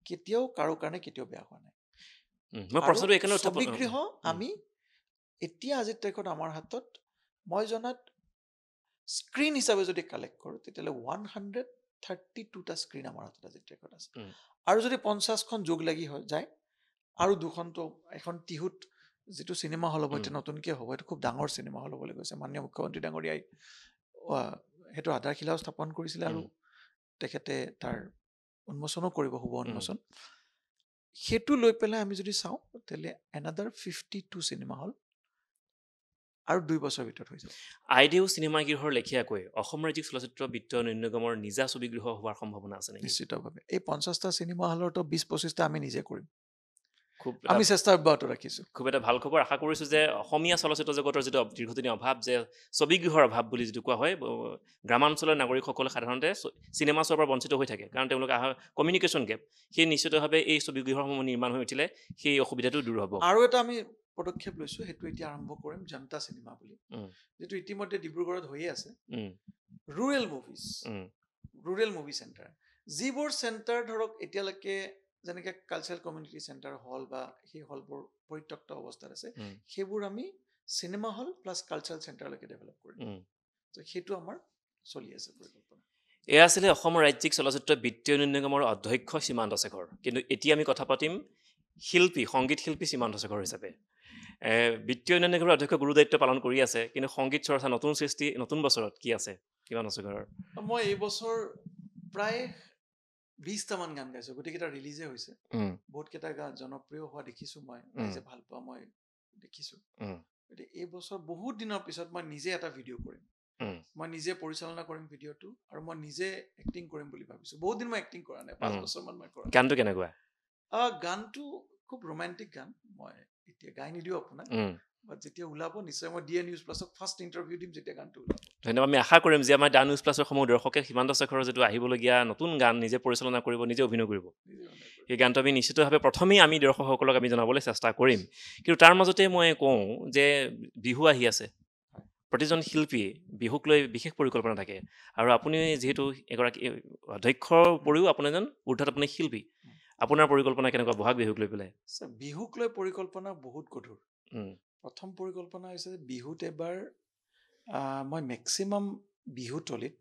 কেতিয়াও কাৰো কাৰণে কেতিয়াও বেয়া হোৱা নাই ছবিগৃহ আমি এতিয়া আজিৰ তাৰিখত আমাৰ হাতত মই জনাত স্ক্ৰীন হিচাপে যদি কালেক্ট কৰোঁ তেতিয়াহ'লে 132টা স্ক্ৰীন আমাৰ হাতত আজিৰ তাৰিখত আছে আৰু যদি 50খন যোগ লাগি যায় আৰু দুখনটো এখন টিহুত যিটো চিনেমা হল হ'ব এতিয়া নতুনকৈ হ'ব এইটো খুব ডাঙৰ চিনেমা হল হ'বলৈ গৈছে মাননীয় মুখ্যমন্ত্ৰী ডাঙৰীয়াই সেইটো আধাৰশিলাও স্থাপন কৰিছিলে আৰু তেখেতে তাৰ উন্মোচনো কৰিব শুভ উন্মোচন সেইটো লৈ পেলাই আমি যদি চাওঁ তেতিয়াহ'লে এনাডাৰ 52 চিনেমা হল আৰু 2 বছৰৰ ভিতৰত হৈ যাব আইডিও চিনেমা গৃহৰ লেখীয়াকৈ অসম ৰাজ্যিক চলচ্চিত্ৰ বিত্ত উন্নয়ন নিগমৰ নিজা ছবিগৃহ হোৱাৰ সম্ভাৱনা আছে নেকি নিশ্চিতভাৱে এই 50টা চিনেমা হলৰতো 20-25টা আমি নিজে কৰিম আমি চেষ্টা অব্যাহত ৰাখিছোঁ খুব এটা ভাল খবৰ আশা কৰিছোঁ যে অসমীয়া চলচ্চিত্ৰ জগতৰ যিটো দীৰ্ঘদিনীয়া অভাৱ যে ছবিগৃহৰ অভাৱ বুলি যিটো কোৱা হয় গ্ৰামাঞ্চলৰ নাগৰিকসকলে সাধাৰণতে চিনেমা চোৱাৰ পৰা বঞ্চিত হৈ থাকে কাৰণ তেওঁলোকে কমিউনিকেশ্যন গেপ সেই নিশ্চিতভাৱে এই ছবিগৃহসমূহ নিৰ্মাণ হৈ উঠিলে সেই অসুবিধাটো দূৰ হ'ব আৰু এটা আমি পদক্ষেপ লৈছোঁ সেইটো এতিয়া আৰম্ভ কৰিম জনতা চিনেমা বুলি যিটো ইতিমধ্যে ডিব্ৰুগড়ত হৈয়ে আছে ৰুৰেল মুভি চেণ্টাৰ যিবোৰ চেণ্টাৰ ধৰক এতিয়ালৈকে যেনেকৈ কালচাৰেল কমিউনিটি চেণ্টাৰ হল বা সেই হলবোৰ পৰিত্যক্ত অৱস্থাত আছে সেইবোৰ আমি চিনেমা হল প্লাছ কালচাৰেল চেণ্টাৰলৈকে ডেভেলপ কৰিম সেইটো আমাৰ চলি আছে পৰিকল্পনা এয়া আছিলে অসমৰ ৰাজ্যিক চলচ্চিত্ৰ বিত্ত উন্নয়ন নিগমৰ অধ্যক্ষ সীমান্ত শেখৰ কিন্তু এতিয়া আমি কথা পাতিম সংগীত শিল্পী সীমান্ত শেখৰ হিচাপে বিত্ত উন্নয়ন নিগমৰ অধ্যক্ষ গুৰু দায়িত্ব পালন কৰি আছে কিন্তু সংগীত চৰ্চা নতুন সৃষ্টি নতুন বছৰত কি আছে সীমান্ত শেখৰৰ মই এই বছৰ প্ৰায় 20টামান গান গাইছোঁ গোটেইকেইটা ৰিলিজে হৈছে বহুতকেইটা গান জনপ্ৰিয় হোৱা দেখিছোঁ মই ৰাইজে ভাল পোৱা মই দেখিছোঁ গতিকে এই বছৰ বহুত দিনৰ পিছত মই নিজে এটা ভিডিঅ' কৰিম মই নিজে পৰিচালনা কৰিম ভিডিঅ'টো আৰু মই নিজে এক্টিং কৰিম বুলি ভাবিছোঁ বহুত দিন মই এক্টিং কৰা নাই 5 বছৰমান মই কৰা গানটো কেনেকুৱা গানটো খুব ৰোমান্টিক গান মই এতিয়া গাই নিদিওঁ আপোনাক বাট যেতিয়া ওলাব নিশ্চয় মই ডিএ নিউজ প্লাছক ফাৰ্ষ্ট ইণ্টাৰভিউ দিম যেতিয়া গানটো ওলাব ধন্যবাদ আমি আশা কৰিম যে আমাৰ ডা নিউজ প্লাছৰ সমূহ দৰ্শকে সীমান্ত শেখৰৰ যিটো আহিবলগীয়া নতুন গান নিজে পৰিচালনা কৰিব নিজে অভিনয় কৰিব সেই গানটো আমি নিশ্চিতভাৱে প্ৰথমেই আমি দৰ্শকসকলক আমি জনাবলৈ চেষ্টা কৰিম কিন্তু তাৰ মাজতে মই কওঁ যে বিহু আহি আছে প্ৰতিজন শিল্পীয়ে বিহুক লৈ বিশেষ পৰিকল্পনা থাকে আৰু আপুনি যিহেতু এগৰাকী অধ্যক্ষৰ উপৰিও আপুনি এজন ঊৰ্ধত আপুনি শিল্পী আপোনাৰ পৰিকল্পনা কেনেকুৱা বহাগ বিহুক লৈ পেলাই বিহুক লৈ পৰিকল্পনা বহুত গধুৰ প্ৰথম পৰিকল্পনা হৈছে বিহুত এবাৰ মই মেক্সিমাম বিহুতলীত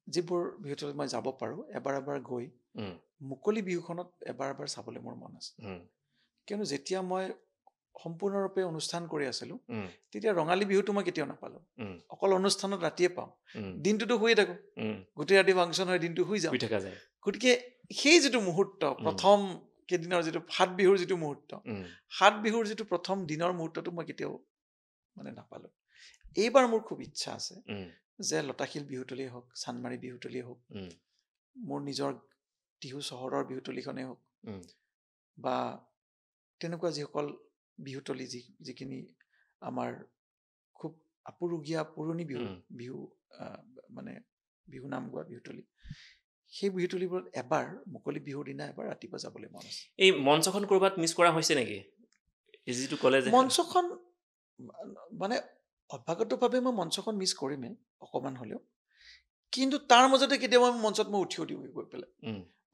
যিবোৰ বিহুতলীত মই যাব পাৰোঁ এবাৰ গৈ মুকলি বিহুখনত এবাৰ চাবলৈ মোৰ মন আছে কিয়নো যেতিয়া মই সম্পূৰ্ণৰূপে অনুষ্ঠান কৰি আছিলোঁ তেতিয়া ৰঙালী বিহুটো মই কেতিয়াও নাপালোঁ অকল অনুষ্ঠানত ৰাতিয়ে পাওঁ দিনটোতো শুয়ে থাকোঁ গোটেই ৰাতি ফাংচন হয় দিনটো শুই যাওঁ গতিকে সেই যিটো মুহূৰ্ত প্ৰথম কেইদিনৰ যিটো সাত বিহুৰ যিটো মুহূৰ্ত সাত বিহুৰ যিটো প্ৰথম দিনৰ মুহূৰ্তটো মই কেতিয়াও মানে নাপালোঁ এইবাৰ মোৰ খুব ইচ্ছা আছে যে লতাশিল বিহুতলীয়ে হওক চানমাৰী বিহুতলীয়ে হওক মোৰ নিজৰ টিহু চহৰৰ বিহুতলীখনেই হওক বা তেনেকুৱা যিসকল বিহুতলী যিখিনি আমাৰ খুব আপুৰুগীয়া পুৰণি বিহু মানে বিহু নাম গোৱা বিহুতলী সেই বিহুতলীবোৰত এবাৰ মুকলি বিহুৰ দিনা এবাৰ ৰাতিপুৱা যাবলৈ মন আছে এই মঞ্চখন ক'ৰবাত মিছ কৰা হৈছে নেকি যিটো ক'লে যে মঞ্চখন মানে অভ্যাগতভাৱে মই মঞ্চখন মিছ কৰিমেই অকণমান হ'লেও কিন্তু তাৰ মাজতে কেতিয়াবা মঞ্চত মই উঠিও দিওঁ গৈ পেলাই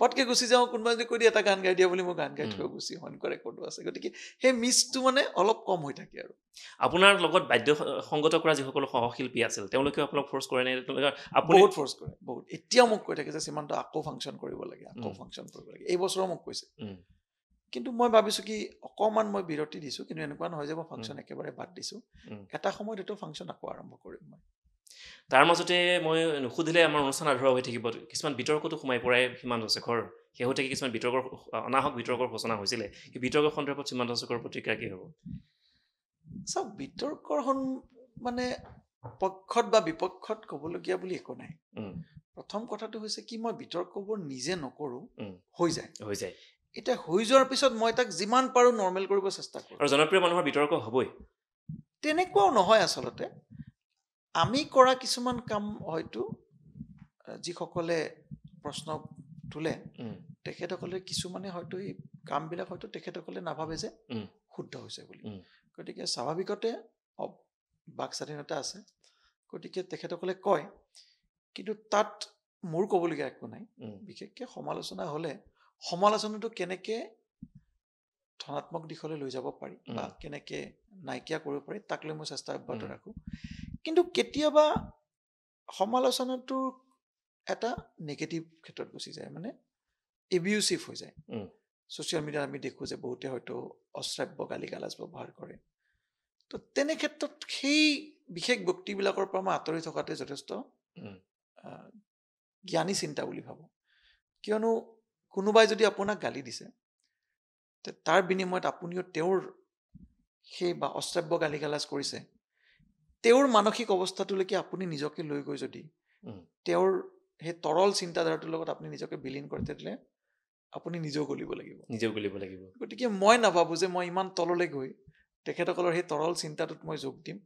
পটকৈ গুচি যাওঁ কোনোবা যদি কৈ দিয়ে এটা গান গাই দিয়া বুলি মই গান গাই থৈ গুচি এনেকুৱা ৰেকৰ্ডো আছে গতিকে সেই মিছটো মানে অলপ কম হৈ থাকে আৰু আপোনাৰ লগত বাদ্য সংগত কৰা যিসকল সহশিল্পী আছিল তেওঁলোকেও আপোনাক ফ'ৰ্চ কৰে নে বহুত ফ'ৰ্চ কৰে বহুত এতিয়াও মোক কৈ থাকে যে সীমান্ত আকৌ ফাংচন কৰিব লাগে এই বছৰো মোক কৈছে কিন্তু মই ভাবিছোঁ কি অকণমান মই বিৰতি দিছোঁ কিন্তু এনেকুৱা নহয় যে মই ফাংচন একেবাৰে বাদ দিছোঁ এটা সময়ত এইটো ফাংচন আকৌ আৰম্ভ কৰিম মই তাৰ মাজতে মই নুসুধিলে আমাৰ অনুষ্ঠান আধৰুৱা হৈ থাকিব কিছুমান বিতৰ্কতো সোমাই পৰাই সীমান্ত শেখৰ শেহতীয়াকৈ কিছুমান অনাহক বিতৰ্কৰ সূচনা হৈছিলে সেই বিতৰ্কৰ সন্দৰ্ভত সীমান্ত শেখৰৰ প্ৰতিক্ৰিয়া কি হ'ব চাওক বিতৰ্কৰ মানে পক্ষত বা বিপক্ষত ক'বলগীয়া বুলি একো নাই প্ৰথম কথাটো হৈছে কি মই বিতৰ্কবোৰ নিজে নকৰোঁ, হৈ যায় এতিয়া হৈ যোৱাৰ পিছত মই তাক যিমান পাৰোঁ নৰ্মেল কৰিব চেষ্টা কৰোঁ। আৰু জনপ্ৰিয় মানুহৰ বিতৰ্ক হ'বই, তেনেকুৱাও নহয় আচলতে। আমি কৰা কিছুমান কাম হয়তো যিসকলে প্ৰশ্ন তোলে তেখেতসকলে কিছুমানে হয়তো এই কামবিলাক হয়তো তেখেতসকলে নাভাবে যে শুদ্ধ হৈছে বুলি। গতিকে স্বাভাৱিকতে বাক স্বাধীনতা আছে, গতিকে তেখেতসকলে কয়, কিন্তু তাত মোৰ ক'বলগীয়া একো নাই। বিশেষকৈ সমালোচনা হ'লে সমালোচনাটো কেনেকৈ ধনাত্মক দিশলৈ লৈ যাব পাৰি বা কেনেকৈ নাইকিয়া কৰিব পাৰি তাক লৈ মই চেষ্টা অব্যাহত ৰাখোঁ। কিন্তু কেতিয়াবা সমালোচনাটোৰ এটা নিগেটিভ ক্ষেত্ৰত গুচি যায়, মানে এবিউচিভ হৈ যায়। ছ'চিয়েল মিডিয়াত আমি দেখোঁ যে বহুতে হয়তো অশ্ৰাব্য গালি গালাজ ব্যৱহাৰ কৰে। তো তেনে ক্ষেত্ৰত সেই বিশেষ ব্যক্তিবিলাকৰ পৰা মই আঁতৰি থকাটোৱে যথেষ্ট জ্ঞানী চিন্তা বুলি ভাবোঁ। কিয়নো কোনোবাই যদি আপোনাক গালি দিছে, তাৰ বিনিময়ত আপুনিও তেওঁৰ সেই বা অশ্ৰাব্য গালি গালাজ কৰিছে, তেওঁৰ মানসিক অৱস্থাটোলৈকে আপুনি নিজকে লৈ গৈ যদি তেওঁৰ সেই তৰল চিন্তাধাৰাটোৰ লগত আপুনি নিজকে বিলীন কৰে, তেতিয়াহ'লে আপুনি নিজেও গলিব লাগিব। গতিকে মই নাভাবোঁ যে মই ইমান তললৈ গৈ তেখেতসকলৰ সেই তৰল চিন্তাটোত মই যোগ দিম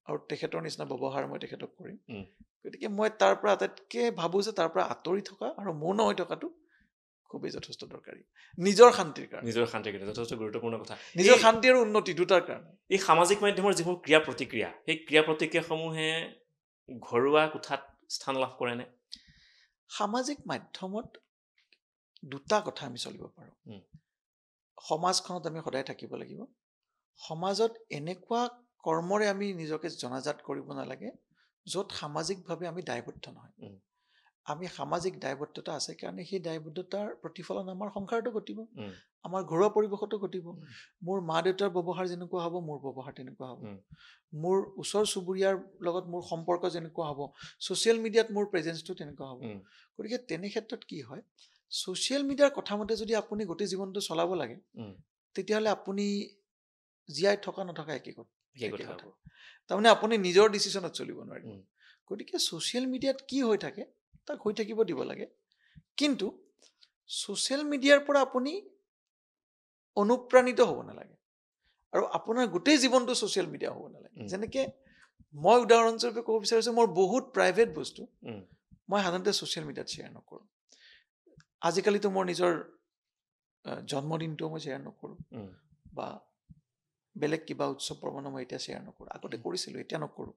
আৰু তেখেতৰ নিচিনা ব্যৱহাৰ মই তেখেতক কৰিম। গতিকে মই তাৰ পৰা আটাইতকৈ ভাবোঁ যে তাৰ পৰা আঁতৰি থকা আৰু মৌন হৈ থকাটো খুবেই যথেষ্ট দৰকাৰী নিজৰ শান্তিৰ কাৰণে যথেষ্ট গুৰুত্বপূৰ্ণ কথা। নিজৰ শান্তি আৰু উন্নতি দুটাৰ কাৰণে। এই সামাজিক মাধ্যমৰ যিবোৰ ক্ৰিয়া প্ৰতিক্ৰিয়া, সেই ক্ৰিয়া প্ৰতিক্ৰিয়াসমূহে ঘৰুৱা কোঠাত স্থান লাভ কৰেনে? সামাজিক মাধ্যমত দুটা কথা আমি চলিব পাৰোঁ। সমাজখনত আমি সদায় থাকিব লাগিব। সমাজত এনেকুৱা কৰ্মৰে আমি নিজকে জনাজাত কৰিব নালাগে য'ত সামাজিকভাৱে আমি দায়বদ্ধ নহয়। আমি সামাজিক দায়বদ্ধতা আছে কাৰণে সেই দায়বদ্ধতাৰ প্ৰতিফলন আমাৰ সংসাৰতো ঘটিব, আমাৰ ঘৰুৱা পৰিৱেশতো ঘটিব। মোৰ মা দেউতাৰ ব্যৱহাৰ যেনেকুৱা হ'ব, মোৰ ব্যৱহাৰ তেনেকুৱা হ'ব। মোৰ ওচৰ চুবুৰীয়াৰ লগত মোৰ সম্পৰ্ক যেনেকুৱা হ'ব, ছ'চিয়েল মিডিয়াত মোৰ প্ৰেজেঞ্চটো তেনেকুৱা হ'ব। গতিকে তেনে ক্ষেত্ৰত কি হয়, ছ'চিয়েল মিডিয়াৰ কথা মতে যদি আপুনি গোটেই জীৱনটো চলাব লাগে, তেতিয়াহ'লে আপুনি জীয়াই থকা নথকা একে কথা। তাৰমানে আপুনি নিজৰ ডিচিশ্যনত চলিব নোৱাৰিব। গতিকে ছ'চিয়েল মিডিয়াত কি হৈ থাকে তাক হৈ থাকিব দিব লাগে, কিন্তু ছ'চিয়েল মিডিয়াৰ পৰা আপুনি অনুপ্ৰাণিত হ'ব নালাগে আৰু আপোনাৰ গোটেই জীৱনটো ছ'চিয়েল মিডিয়া হ'ব নালাগে। যেনেকৈ মই উদাহৰণস্বৰূপে ক'ব বিচাৰিছোঁ, মোৰ বহুত প্ৰাইভেট বস্তু মই সাধাৰণতে ছ'চিয়েল মিডিয়াত শ্বেয়াৰ নকৰোঁ। আজিকালিতো মোৰ নিজৰ জন্মদিনটোও মই শ্বেয়াৰ নকৰোঁ বা বেলেগ কিবা উৎসৱ প্ৰমাণো মই এতিয়া শ্বেয়াৰ নকৰোঁ। আগতে কৰিছিলোঁ, এতিয়া নকৰোঁ।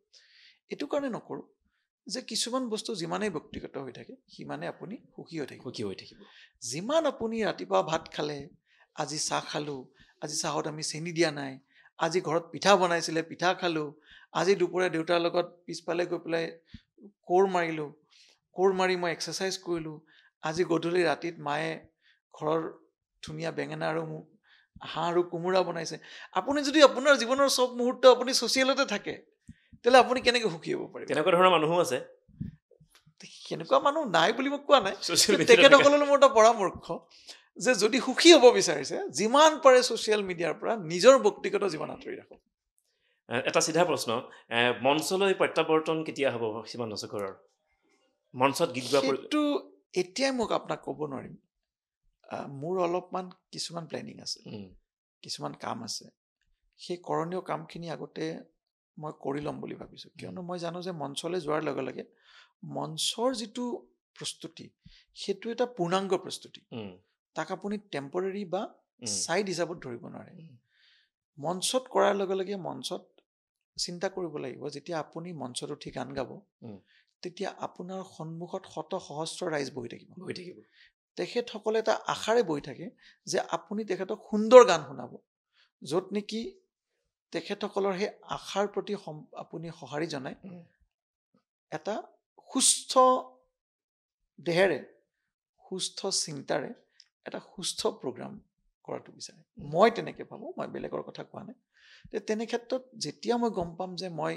এইটো কাৰণে নকৰোঁ যে কিছুমান বস্তু যিমানেই ব্যক্তিগত হৈ থাকে সিমানে আপুনি সুখী হৈ থাকিব। যিমান আপুনি ৰাতিপুৱা ভাত খালে, আজি চাহ খালোঁ, আজি চাহত আমি চেনি দিয়া নাই, আজি ঘৰত পিঠা বনাইছিলে পিঠা খালোঁ, আজি দুপৰীয়া দেউতাৰ লগত পিছফালে গৈ পেলাই কোৰ মাৰি মই এক্সাৰচাইজ কৰিলোঁ, আজি গধূলি ৰাতিত মায়ে ঘৰৰ ধুনীয়া বেঙেনা আৰু হাঁহ আৰু কোমোৰা বনাইছে। আপুনি যদি আপোনাৰ জীৱনৰ চব মুহূৰ্ত আপুনি ছ'চিয়েলতে থাকে, তেতিয়াহ'লে আপুনি কেনেকৈ সুখী হ'ব পাৰিব? তেনেকুৱা ধৰণৰ মানুহো আছে। সেনেকুৱা মানুহ নাই বুলি মই কোৱা নাই। তেখেতসকললৈ মোৰ এটা পৰামৰ্শ যে যদি সুখী হ'ব বিচাৰিছে, যিমান পাৰে ছ'চিয়েল মিডিয়াৰ পৰা নিজৰ ব্যক্তিগত জীৱন আঁতৰি ৰাখক। এটা চিধা প্ৰশ্ন, মঞ্চলৈ প্ৰত্যাৱৰ্তন কেতিয়া হ'ব সীমান্ত শেখৰৰ? মঞ্চত গীত গোৱা সেইটো এতিয়াই মোক আপোনাক ক'ব নোৱাৰিম। মোৰ অলপমান কিছুমান প্লেনিং আছে, কিছুমান কাম আছে। সেই কৰণীয় কামখিনি আগতে মই কৰি ল'ম বুলি ভাবিছোঁ। কিয়নো মই জানো যে মঞ্চলৈ যোৱাৰ লগে লগে মঞ্চৰ যিটো প্ৰস্তুতি, সেইটো এটা পূৰ্ণাংগ প্ৰস্তুতি। তাক আপুনি টেম্পৰেৰী বা ছাইড হিচাপত ধৰিব নোৱাৰে। মঞ্চত কৰাৰ লগে লগে মঞ্চত চিন্তা কৰিব লাগিব, যেতিয়া আপুনি মঞ্চত উঠি গান গাব, তেতিয়া আপোনাৰ সন্মুখত শত সহস্ৰ ৰাইজ বহি থাকিব। তেখেতসকলে এটা আশাৰে বহি থাকে যে আপুনি তেখেতক সুন্দৰ গান শুনাব, য'ত নেকি তেখেতসকলৰ সেই আশাৰ প্ৰতি আপুনি সঁহাৰি জনাই এটা সুস্থ দেহেৰে, সুস্থ চিন্তাৰে এটা সুস্থ প্ৰগ্ৰাম কৰাটো বিচাৰে। মই তেনেকৈ ভাবোঁ, মই বেলেগৰ কথা কোৱা নাই। তেনে ক্ষেত্ৰত যেতিয়া মই গম পাম যে মই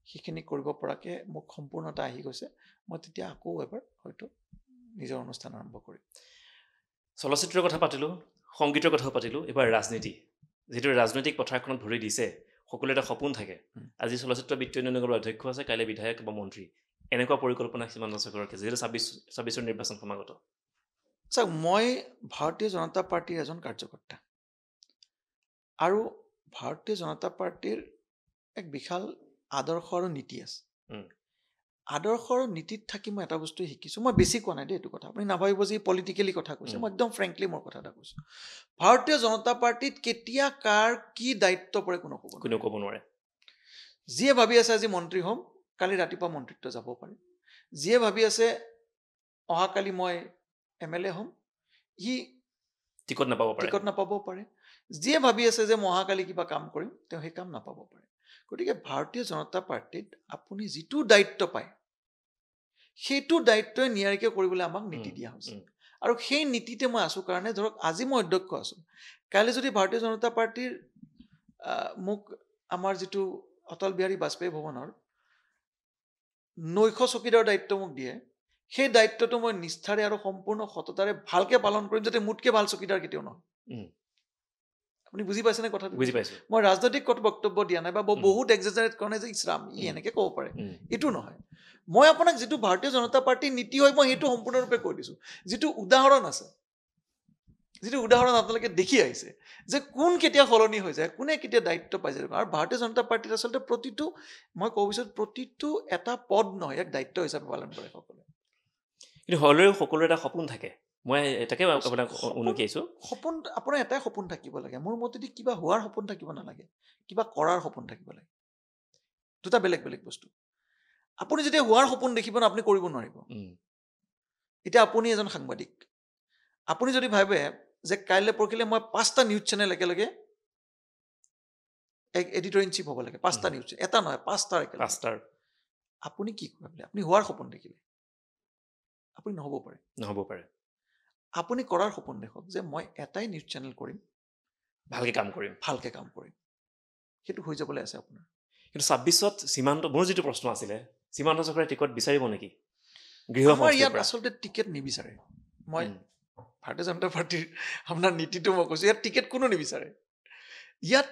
সেইখিনি কৰিব পৰাকৈ মোক সম্পূৰ্ণতা আহি গৈছে, মই তেতিয়া আকৌ এবাৰ হয়তো নিজৰ অনুষ্ঠান আৰম্ভ কৰিম। চলচ্চিত্ৰৰ কথা পাতিলোঁ, সংগীতৰ কথাও পাতিলোঁ, এবাৰ ৰাজনীতি। যিটো ৰাজনৈতিক পথাৰখনত ভৰি দিছে, সকলোৰে এটা সপোন থাকে। আজি চলচ্চিত্ৰ বিত্ত উন্নয়ন নিগমৰ অধ্যক্ষ আছে, কাইলৈ বিধায়ক বা মন্ত্ৰী। এনেকুৱা পৰিকল্পনা সীমান্ত চক্ৰৰ যিহেতু 26 নিৰ্বাচন সমাগত? চাওক, মই ভাৰতীয় জনতা পাৰ্টীৰ এজন কাৰ্যকৰ্তা আৰু ভাৰতীয় জনতা পাৰ্টীৰ এক বিশাল আদৰ্শ আৰু নীতি আছে। আদৰ্শ আৰু নীতিত থাকি মই এটা বস্তু শিকিছোঁ, মই বেছি কোৱা নাই দেই এইটো কথা, আপুনি নাভাবিব যে পলিটিকেলি কথা কৈছে, মই একদম ফ্ৰেংকলি মোৰ কথা এটা কৈছোঁ। ভাৰতীয় জনতা পাৰ্টীত কেতিয়া কাৰ কি দায়িত্ব পৰে কোনেও ক'ব নোৱাৰে। যিয়ে ভাবি আছে আজি মন্ত্ৰী হ'ম, কালি ৰাতিপুৱা মন্ত্ৰিত্ব যাব পাৰে। যিয়ে ভাবি আছে অহাকালি মই MLA হ'ম, সি টিকট নাপাব পাৰে। যিয়ে ভাবি আছে যে মহাকালি কিবা কাম কৰিম, তেওঁ সেই কাম নাপাব পাৰে। গতিকে ভাৰতীয় জনতা পাৰ্টীত আপুনি যিটো দায়িত্ব পায়, সেইটো দায়িত্বই নিয়াৰিকৈ কৰিবলৈ আমাক নীতি দিয়া হৈছে। আৰু সেই নীতিতে মই আছোঁ কাৰণে, ধৰক আজি মই অধ্যক্ষ আছোঁ, কাইলৈ যদি ভাৰতীয় জনতা পাৰ্টীৰ মোক আমাৰ যিটো অটল বিহাৰী বাজপেয়ী ভৱনৰ 900 চকীদাৰৰ দায়িত্ব মোক দিয়ে, সেই দায়িত্বটো মই নিষ্ঠাৰে আৰু সম্পূৰ্ণ সততাৰে ভালকে পালন কৰিম, যাতে মোতকৈ ভাল চকীদাৰ কেতিয়াও নহয়। আপুনি বুজি পাইছেনে কথাটো? বুজি পাইছোঁ। মই ৰাজনৈতিক বক্তব্য দিয়া নাই বা বহুত এক্সেজাৰেট কৰা নাই যে ইছৰাম ই এনেকৈ ক'ব পাৰে, এইটো নহয়। মই আপোনাক যিটো ভাৰতীয় জনতা পাৰ্টীৰ নীতি হয়, মই সেইটো সম্পূৰ্ণৰূপে কৈ দিছোঁ। যিটো উদাহৰণ আছে, যিটো উদাহৰণ আপোনালোকে দেখি আহিছে যে কোন কেতিয়া সলনি হৈ যায়, কোনে কেতিয়া দায়িত্ব পাই যায়। আৰু ভাৰতীয় জনতা পাৰ্টীত আচলতে প্ৰতিটো, মই ক'ব বিচাৰোঁ, প্ৰতিটো এটা পদ নহয়, এক দায়িত্ব হিচাপে পালন কৰে সকলোৱে। কিন্তু হ'লেও সকলোৰে এটা সপোন থাকে। মই তাকে আপোনাক উনুকিয়াইছোঁ। সপোন, আপোনাৰ এটাই সপোন থাকিব লাগে মোৰ মতেদি, কিবা হোৱাৰ সপোন থাকিব নালাগে, কিবা কৰাৰ সপোন থাকিব লাগে। দুটা বেলেগ বেলেগ বস্তু। আপুনি যেতিয়া হোৱাৰ সপোন দেখিব ন, আপুনি কৰিব নোৱাৰিব। এতিয়া আপুনি এজন সাংবাদিক, আপুনি যদি ভাবে যে কাইলৈ পৰহিলে মই 5টা নিউজ চেনেল একেলগে এডিটৰ ইন চিফ হ'ব লাগে, 5টা নিউজ চেনেল, এটা নহয় 5টাৰ একেলগে, আপুনি কি ভাবিলে? আপুনি হোৱাৰ সপোন দেখিলে, আপুনি নহ'ব পাৰে। আপুনি কৰাৰ সপোন দেখক যে মই এটাই নিউজ চেনেল কৰিম, ভালকে কাম কৰিম, সেইটো হৈ যাবলৈ আছে আপোনাৰ। কিন্তু 26ত সীমান্ত, মোৰ যিটো প্ৰশ্ন আছিলে, সীমান্ত চক্ৰে টিকট বিচাৰিব নেকি? আমাৰ ইয়াত আচলতে টিকেট নিবিচাৰে। মই ভাৰতীয় জনতা পাৰ্টীৰ আপোনাৰ নীতিটো মই কৈছোঁ, ইয়াত টিকেট কোনো নিবিচাৰে। ইয়াত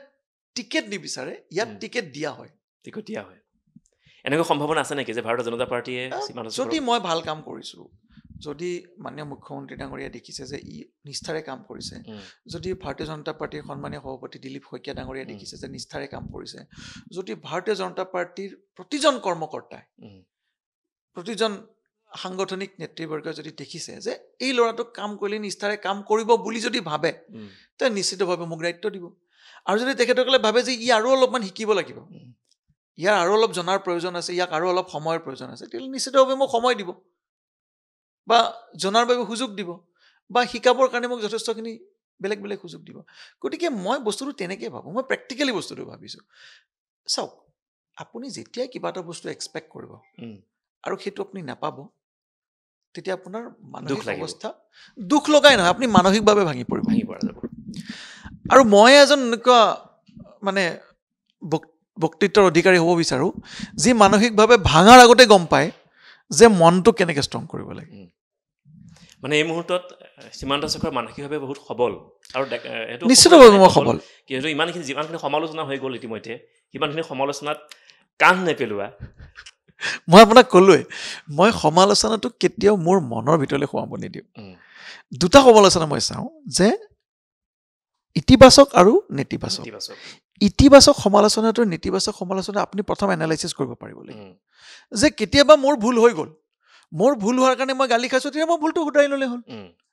টিকেট নিবিচাৰে, ইয়াত টিকেট দিয়া হয়। এনেকুৱা সম্ভাৱনা আছে নেকি যে ভাৰতীয় জনতা পাৰ্টীয়ে যদি মই ভাল কাম কৰিছোঁ, যদি মাননীয় মুখ্যমন্ত্ৰী ডাঙৰীয়াই দেখিছে যে ই নিষ্ঠাৰে কাম কৰিছে, যদি ভাৰতীয় জনতা পাৰ্টীৰ সন্মানীয় সভাপতি দিলীপ শইকীয়া ডাঙৰীয়াই দেখিছে যে নিষ্ঠাৰে কাম কৰিছে, যদি ভাৰতীয় জনতা পাৰ্টীৰ প্ৰতিজন কৰ্মকৰ্তাই, প্ৰতিজন সাংগঠনিক নেতৃবৰ্গই যদি দেখিছে যে এই ল'ৰাটোক কাম কৰিলে নিষ্ঠাৰে কাম কৰিব বুলি যদি ভাবে, তেওঁ নিশ্চিতভাৱে মোক দায়িত্ব দিব। আৰু যদি তেখেতসকলে ভাবে যে ই আৰু অলপমান শিকিব লাগিব, ইয়াৰ আৰু অলপ জনাৰ প্ৰয়োজন আছে, ইয়াক আৰু অলপ সময়ৰ প্ৰয়োজন আছে, তেতিয়াহ'লে নিশ্চিতভাৱে মোক সময় দিব বা জনাৰ বাবে সুযোগ দিব বা শিকাবৰ কাৰণে মোক যথেষ্টখিনি বেলেগ বেলেগ সুযোগ দিব। গতিকে মই বস্তুটো তেনেকৈ ভাবোঁ, মই প্ৰেক্টিকেলি বস্তুটো ভাবিছোঁ। চাওক, আপুনি যেতিয়াই কিবা এটা বস্তু এক্সপেক্ট কৰিব আৰু সেইটো আপুনি নাপাব, তেতিয়া আপোনাৰ মানসিক অৱস্থা দুখ লগাই নহয়, আপুনি মানসিকভাৱে ভাঙি পৰিব। আৰু মই এজন এনেকুৱা মানে বক্তৃত্বৰ অধিকাৰী হ'ব বিচাৰোঁ, যি মানসিকভাৱে ভাঙাৰ আগতে গম পায় যে মনটো কেনেকৈ ষ্ট্ৰং কৰিব লাগে। মানে এই মুহূৰ্তত সীমান্ত চক্ৰৰ মানসিকভাৱে বহুত সবল আৰু নিশ্চিতভাৱে মই সবল। কিন্তু যিমানখিনি সমালোচনা হৈ গ'ল ইতিমধ্যে, সিমানখিনি সমালোচনাত কাণ নেপেলোৱা। মই আপোনাক ক'লোৱে, মই সমালোচনাটো কেতিয়াও মোৰ মনৰ ভিতৰলৈ সোমাব নিদিওঁ। দুটা সমালোচনা মই চাওঁ, যে ইতিবাচক আৰু নেতিবাচক। ইতিবাচক সমালোচনাটো নেতিবাচক সমালোচনা আপুনি প্ৰথম এনালাইচিছ কৰিব পাৰিব লাগিব। যে কেতিয়াবা মোৰ ভুল হৈ গ'ল, মোৰ ভুল হোৱাৰ কাৰণে মই গালি খাইছোঁ, তেতিয়া মই ভুলটো শুধৰাই ল'লে হ'ল,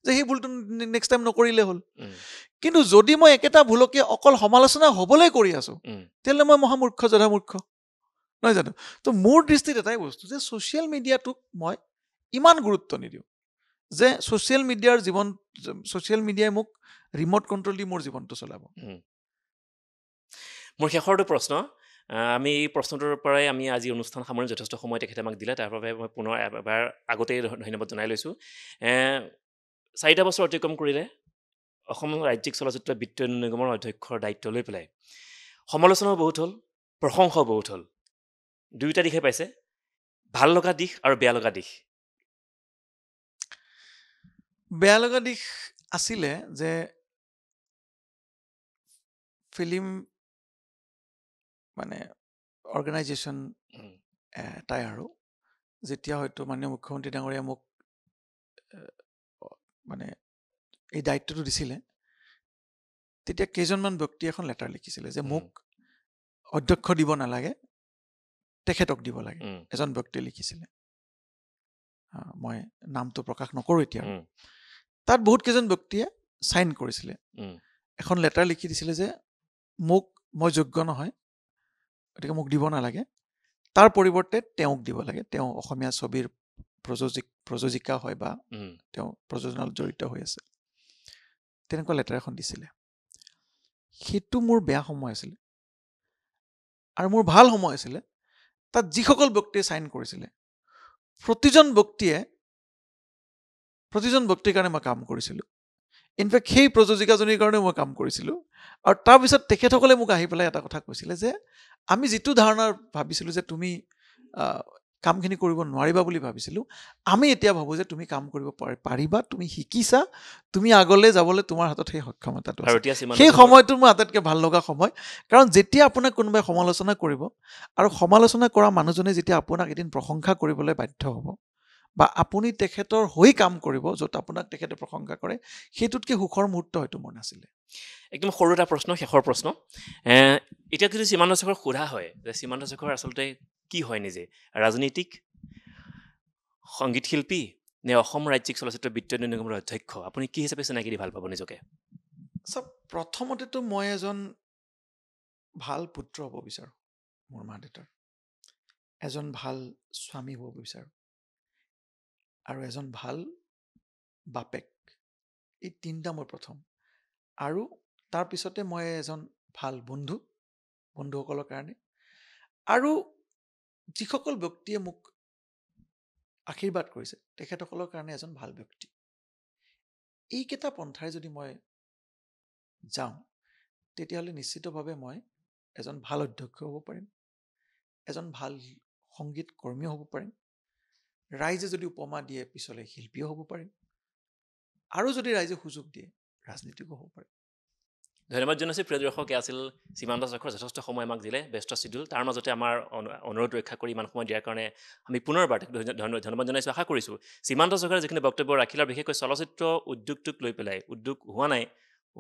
যে সেই ভুলটো নেক্সট টাইম নকৰিলে হ'ল। কিন্তু যদি মই একেটা ভুলকে অকল সমালোচনা হ'বলৈ কৰি আছোঁ, তেতিয়াহ'লে মই মহামূৰ্খ, জধামূৰ্খ, নহয় জানো? তো মোৰ দৃষ্টিত এটাই বস্তু, যে ছ'চিয়েল মিডিয়াটোক মই ইমান গুৰুত্ব নিদিওঁ যে ছ'চিয়েল মিডিয়াই মোক ৰিম'ট কণ্ট্ৰল দি মোৰ জীৱনটো চলাব। মোৰ শেষৰটো প্ৰশ্ন, আমি এই প্ৰশ্নটোৰ পৰাই আমি আজি অনুষ্ঠান সামৰণি যথেষ্ট সময় তেখেতে আমাক দিলে, তাৰ বাবে মই পুনৰ এবাৰ আগতেই ধন্যবাদ জনাই লৈছোঁ। 4টা বছৰ অতিক্ৰম কৰিলে অসম ৰাজ্যিক চলচ্চিত্ৰ বিত্তীয় নিগমৰ অধ্যক্ষৰ দায়িত্ব লৈ পেলাই সমালোচনাও বহুত হ'ল, প্ৰশংসাও বহুত হ'ল, দুয়োটা দিশে পাইছে, ভাল লগা দিশ আৰু বেয়া লগা দিশ। বেয়া লগা দিশ আছিলে যে ফিল্ম মানে অৰ্গেনাইজেশ্যন এটাই আৰু যেতিয়া হয়তো মাননীয় মুখ্যমন্ত্ৰী ডাঙৰীয়া মোক মানে এই দায়িত্বটো দিছিলে, তেতিয়া কেইজনমান ব্যক্তিয়ে এখন লেটাৰ লিখিছিলে যে মোক অধ্যক্ষ দিব নালাগে, তেখেতক দিব লাগে। এজন ব্যক্তিয়ে লিখিছিলে, মই নামটো প্ৰকাশ নকৰোঁ এতিয়া। তাত বহুত কেইজন ব্যক্তিয়ে চাইন কৰিছিলে, এখন লেটাৰ লিখি দিছিলে যে মই যোগ্য নহয়, গতিকে মোক দিব নালাগে, তাৰ পৰিৱৰ্তে তেওঁক দিব লাগে, তেওঁ অসমীয়া ছবিৰ প্ৰযোজিকা হয় বা তেওঁ প্ৰযোজনাত জড়িত হৈ আছে, তেনেকুৱা লেটাৰ এখন দিছিলে। সেইটো মোৰ বেয়া সময় আছিলে আৰু মোৰ ভাল সময় আছিলে। তাত যিসকল ব্যক্তিয়ে চাইন কৰিছিলে প্ৰতিজন ব্যক্তিৰ কাৰণে মই কাম কৰিছিলোঁ। ইনফেক্ট সেই প্ৰযোজিকাজনীৰ কাৰণে মই কাম কৰিছিলোঁ। আৰু তাৰপিছত তেখেতসকলে মোক আহি পেলাই এটা কথা কৈছিলে যে আমি যিটো ধাৰণাৰ ভাবিছিলোঁ যে তুমি কামখিনি কৰিব নোৱাৰিবা বুলি ভাবিছিলোঁ, আমি এতিয়া ভাবোঁ যে তুমি কাম কৰিব পাৰিবা, তুমি শিকিছা, তুমি আগলৈ যাবলৈ তোমাৰ হাতত সেই সক্ষমতাটো আছে। সেই সময়টো মোৰ আটাইতকৈ ভাল লগা সময়, কাৰণ যেতিয়া আপোনাক কোনোবাই সমালোচনা কৰিব আৰু সমালোচনা কৰা মানুহজনে যেতিয়া আপোনাক এদিন প্ৰশংসা কৰিবলৈ বাধ্য হ'ব বা আপুনি তেখেতৰ হৈ কাম কৰিব য'ত আপোনাক তেখেতে প্ৰশংসা কৰে, সেইটোতকৈ সুখৰ মুহূৰ্ত হয়তো মোৰ নাছিলে। একদম সৰু এটা প্ৰশ্ন, শেষৰ প্ৰশ্ন। এতিয়া যদি সীমান্ত শেখৰক সোধা হয় যে সীমান্ত শেখৰ আচলতে কি হয়, নিজে ৰাজনীতিক, সংগীত শিল্পী নে অসম ৰাজ্যিক চলচ্চিত্ৰ বিত্তীয় নিগমৰ অধ্যক্ষ, আপুনি কি হিচাপে চিনাকি দি ভাল পাব নিজকে? প্ৰথমতেতো মই এজন ভাল পুত্ৰ হ'ব বিচাৰোঁ, মোৰ মা দেউতাৰ এজন ভাল স্বামী হ'ব বিচাৰোঁ আৰু এজন ভাল বাপেক। এই তিনিটা মই প্ৰথম। আৰু তাৰপিছতে মই এজন ভাল বন্ধুসকলৰ কাৰণে, আৰু যিসকল ব্যক্তিয়ে মোক আশীৰ্বাদ কৰিছে তেখেতসকলৰ কাৰণে এজন ভাল ব্যক্তি। এইকেইটা পন্থাৰে যদি মই যাওঁ তেতিয়াহ'লে নিশ্চিতভাৱে মই এজন ভাল অধ্যক্ষ হ'ব পাৰিম, এজন ভাল সংগীত কৰ্মীও হ'ব পাৰিম, ৰাইজে যদি উপমা দিয়ে পিছলৈ শিল্পীও হ'ব পাৰিম, আৰু যদি ৰাইজে সুযোগ দিয়ে ৰাজনীতিকো হ'ব পাৰিম। ধন্যবাদ জনাইছোঁ প্ৰিয় দৰ্শক। আছিল সীমান্ত শেখৰ, যথেষ্ট সময় আমাক দিলে, ব্যস্ত চিডিউল, তাৰ মাজতে আমাৰ অনুৰোধ ৰক্ষা কৰি ইমান সময় দিয়াৰ কাৰণে আমি পুনৰবাৰ ধন্যবাদ জনাইছোঁ। আশা কৰিছোঁ সীমান্ত শেখৰে যিখিনি বক্তব্য ৰাখিলে, বিশেষকৈ চলচ্চিত্ৰ উদ্যোগটোক লৈ পেলাই, উদ্যোগ হোৱা নাই,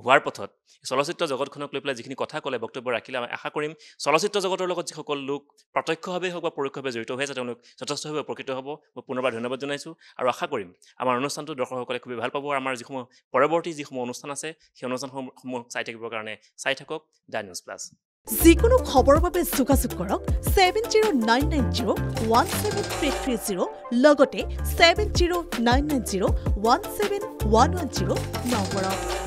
হোৱাৰ পথত চলচ্চিত্ৰ জগতখনক লৈ পেলাই যিখিনি কথা ক'লে, বক্তব্য ৰাখিলে, আমি আশা কৰিম চলচ্চিত্ৰ জগতৰ লগত যিসকল লোক প্ৰত্যক্ষভাৱে হওক বা পৰোক্ষভাৱে জড়িত হৈ আছে তেওঁলোক যথেষ্টভাৱে উপকৃত হ'ব। মই পুনৰবাৰ ধন্যবাদ জনাইছোঁ আৰু আশা কৰিম আমাৰ অনুষ্ঠানটো দৰ্শকসকলে খুবেই ভাল পাব। আৰু আমাৰ পৰৱৰ্তী যিসমূহ অনুষ্ঠান আছে সেই অনুষ্ঠানসমূহ চাই থাকিবৰ কাৰণে চাই থাকক দ্য নিউজ প্লাছ। যিকোনো খবৰৰ বাবে যোগাযোগ কৰক 7099017330 লগতে 7099017110 নম্বৰত।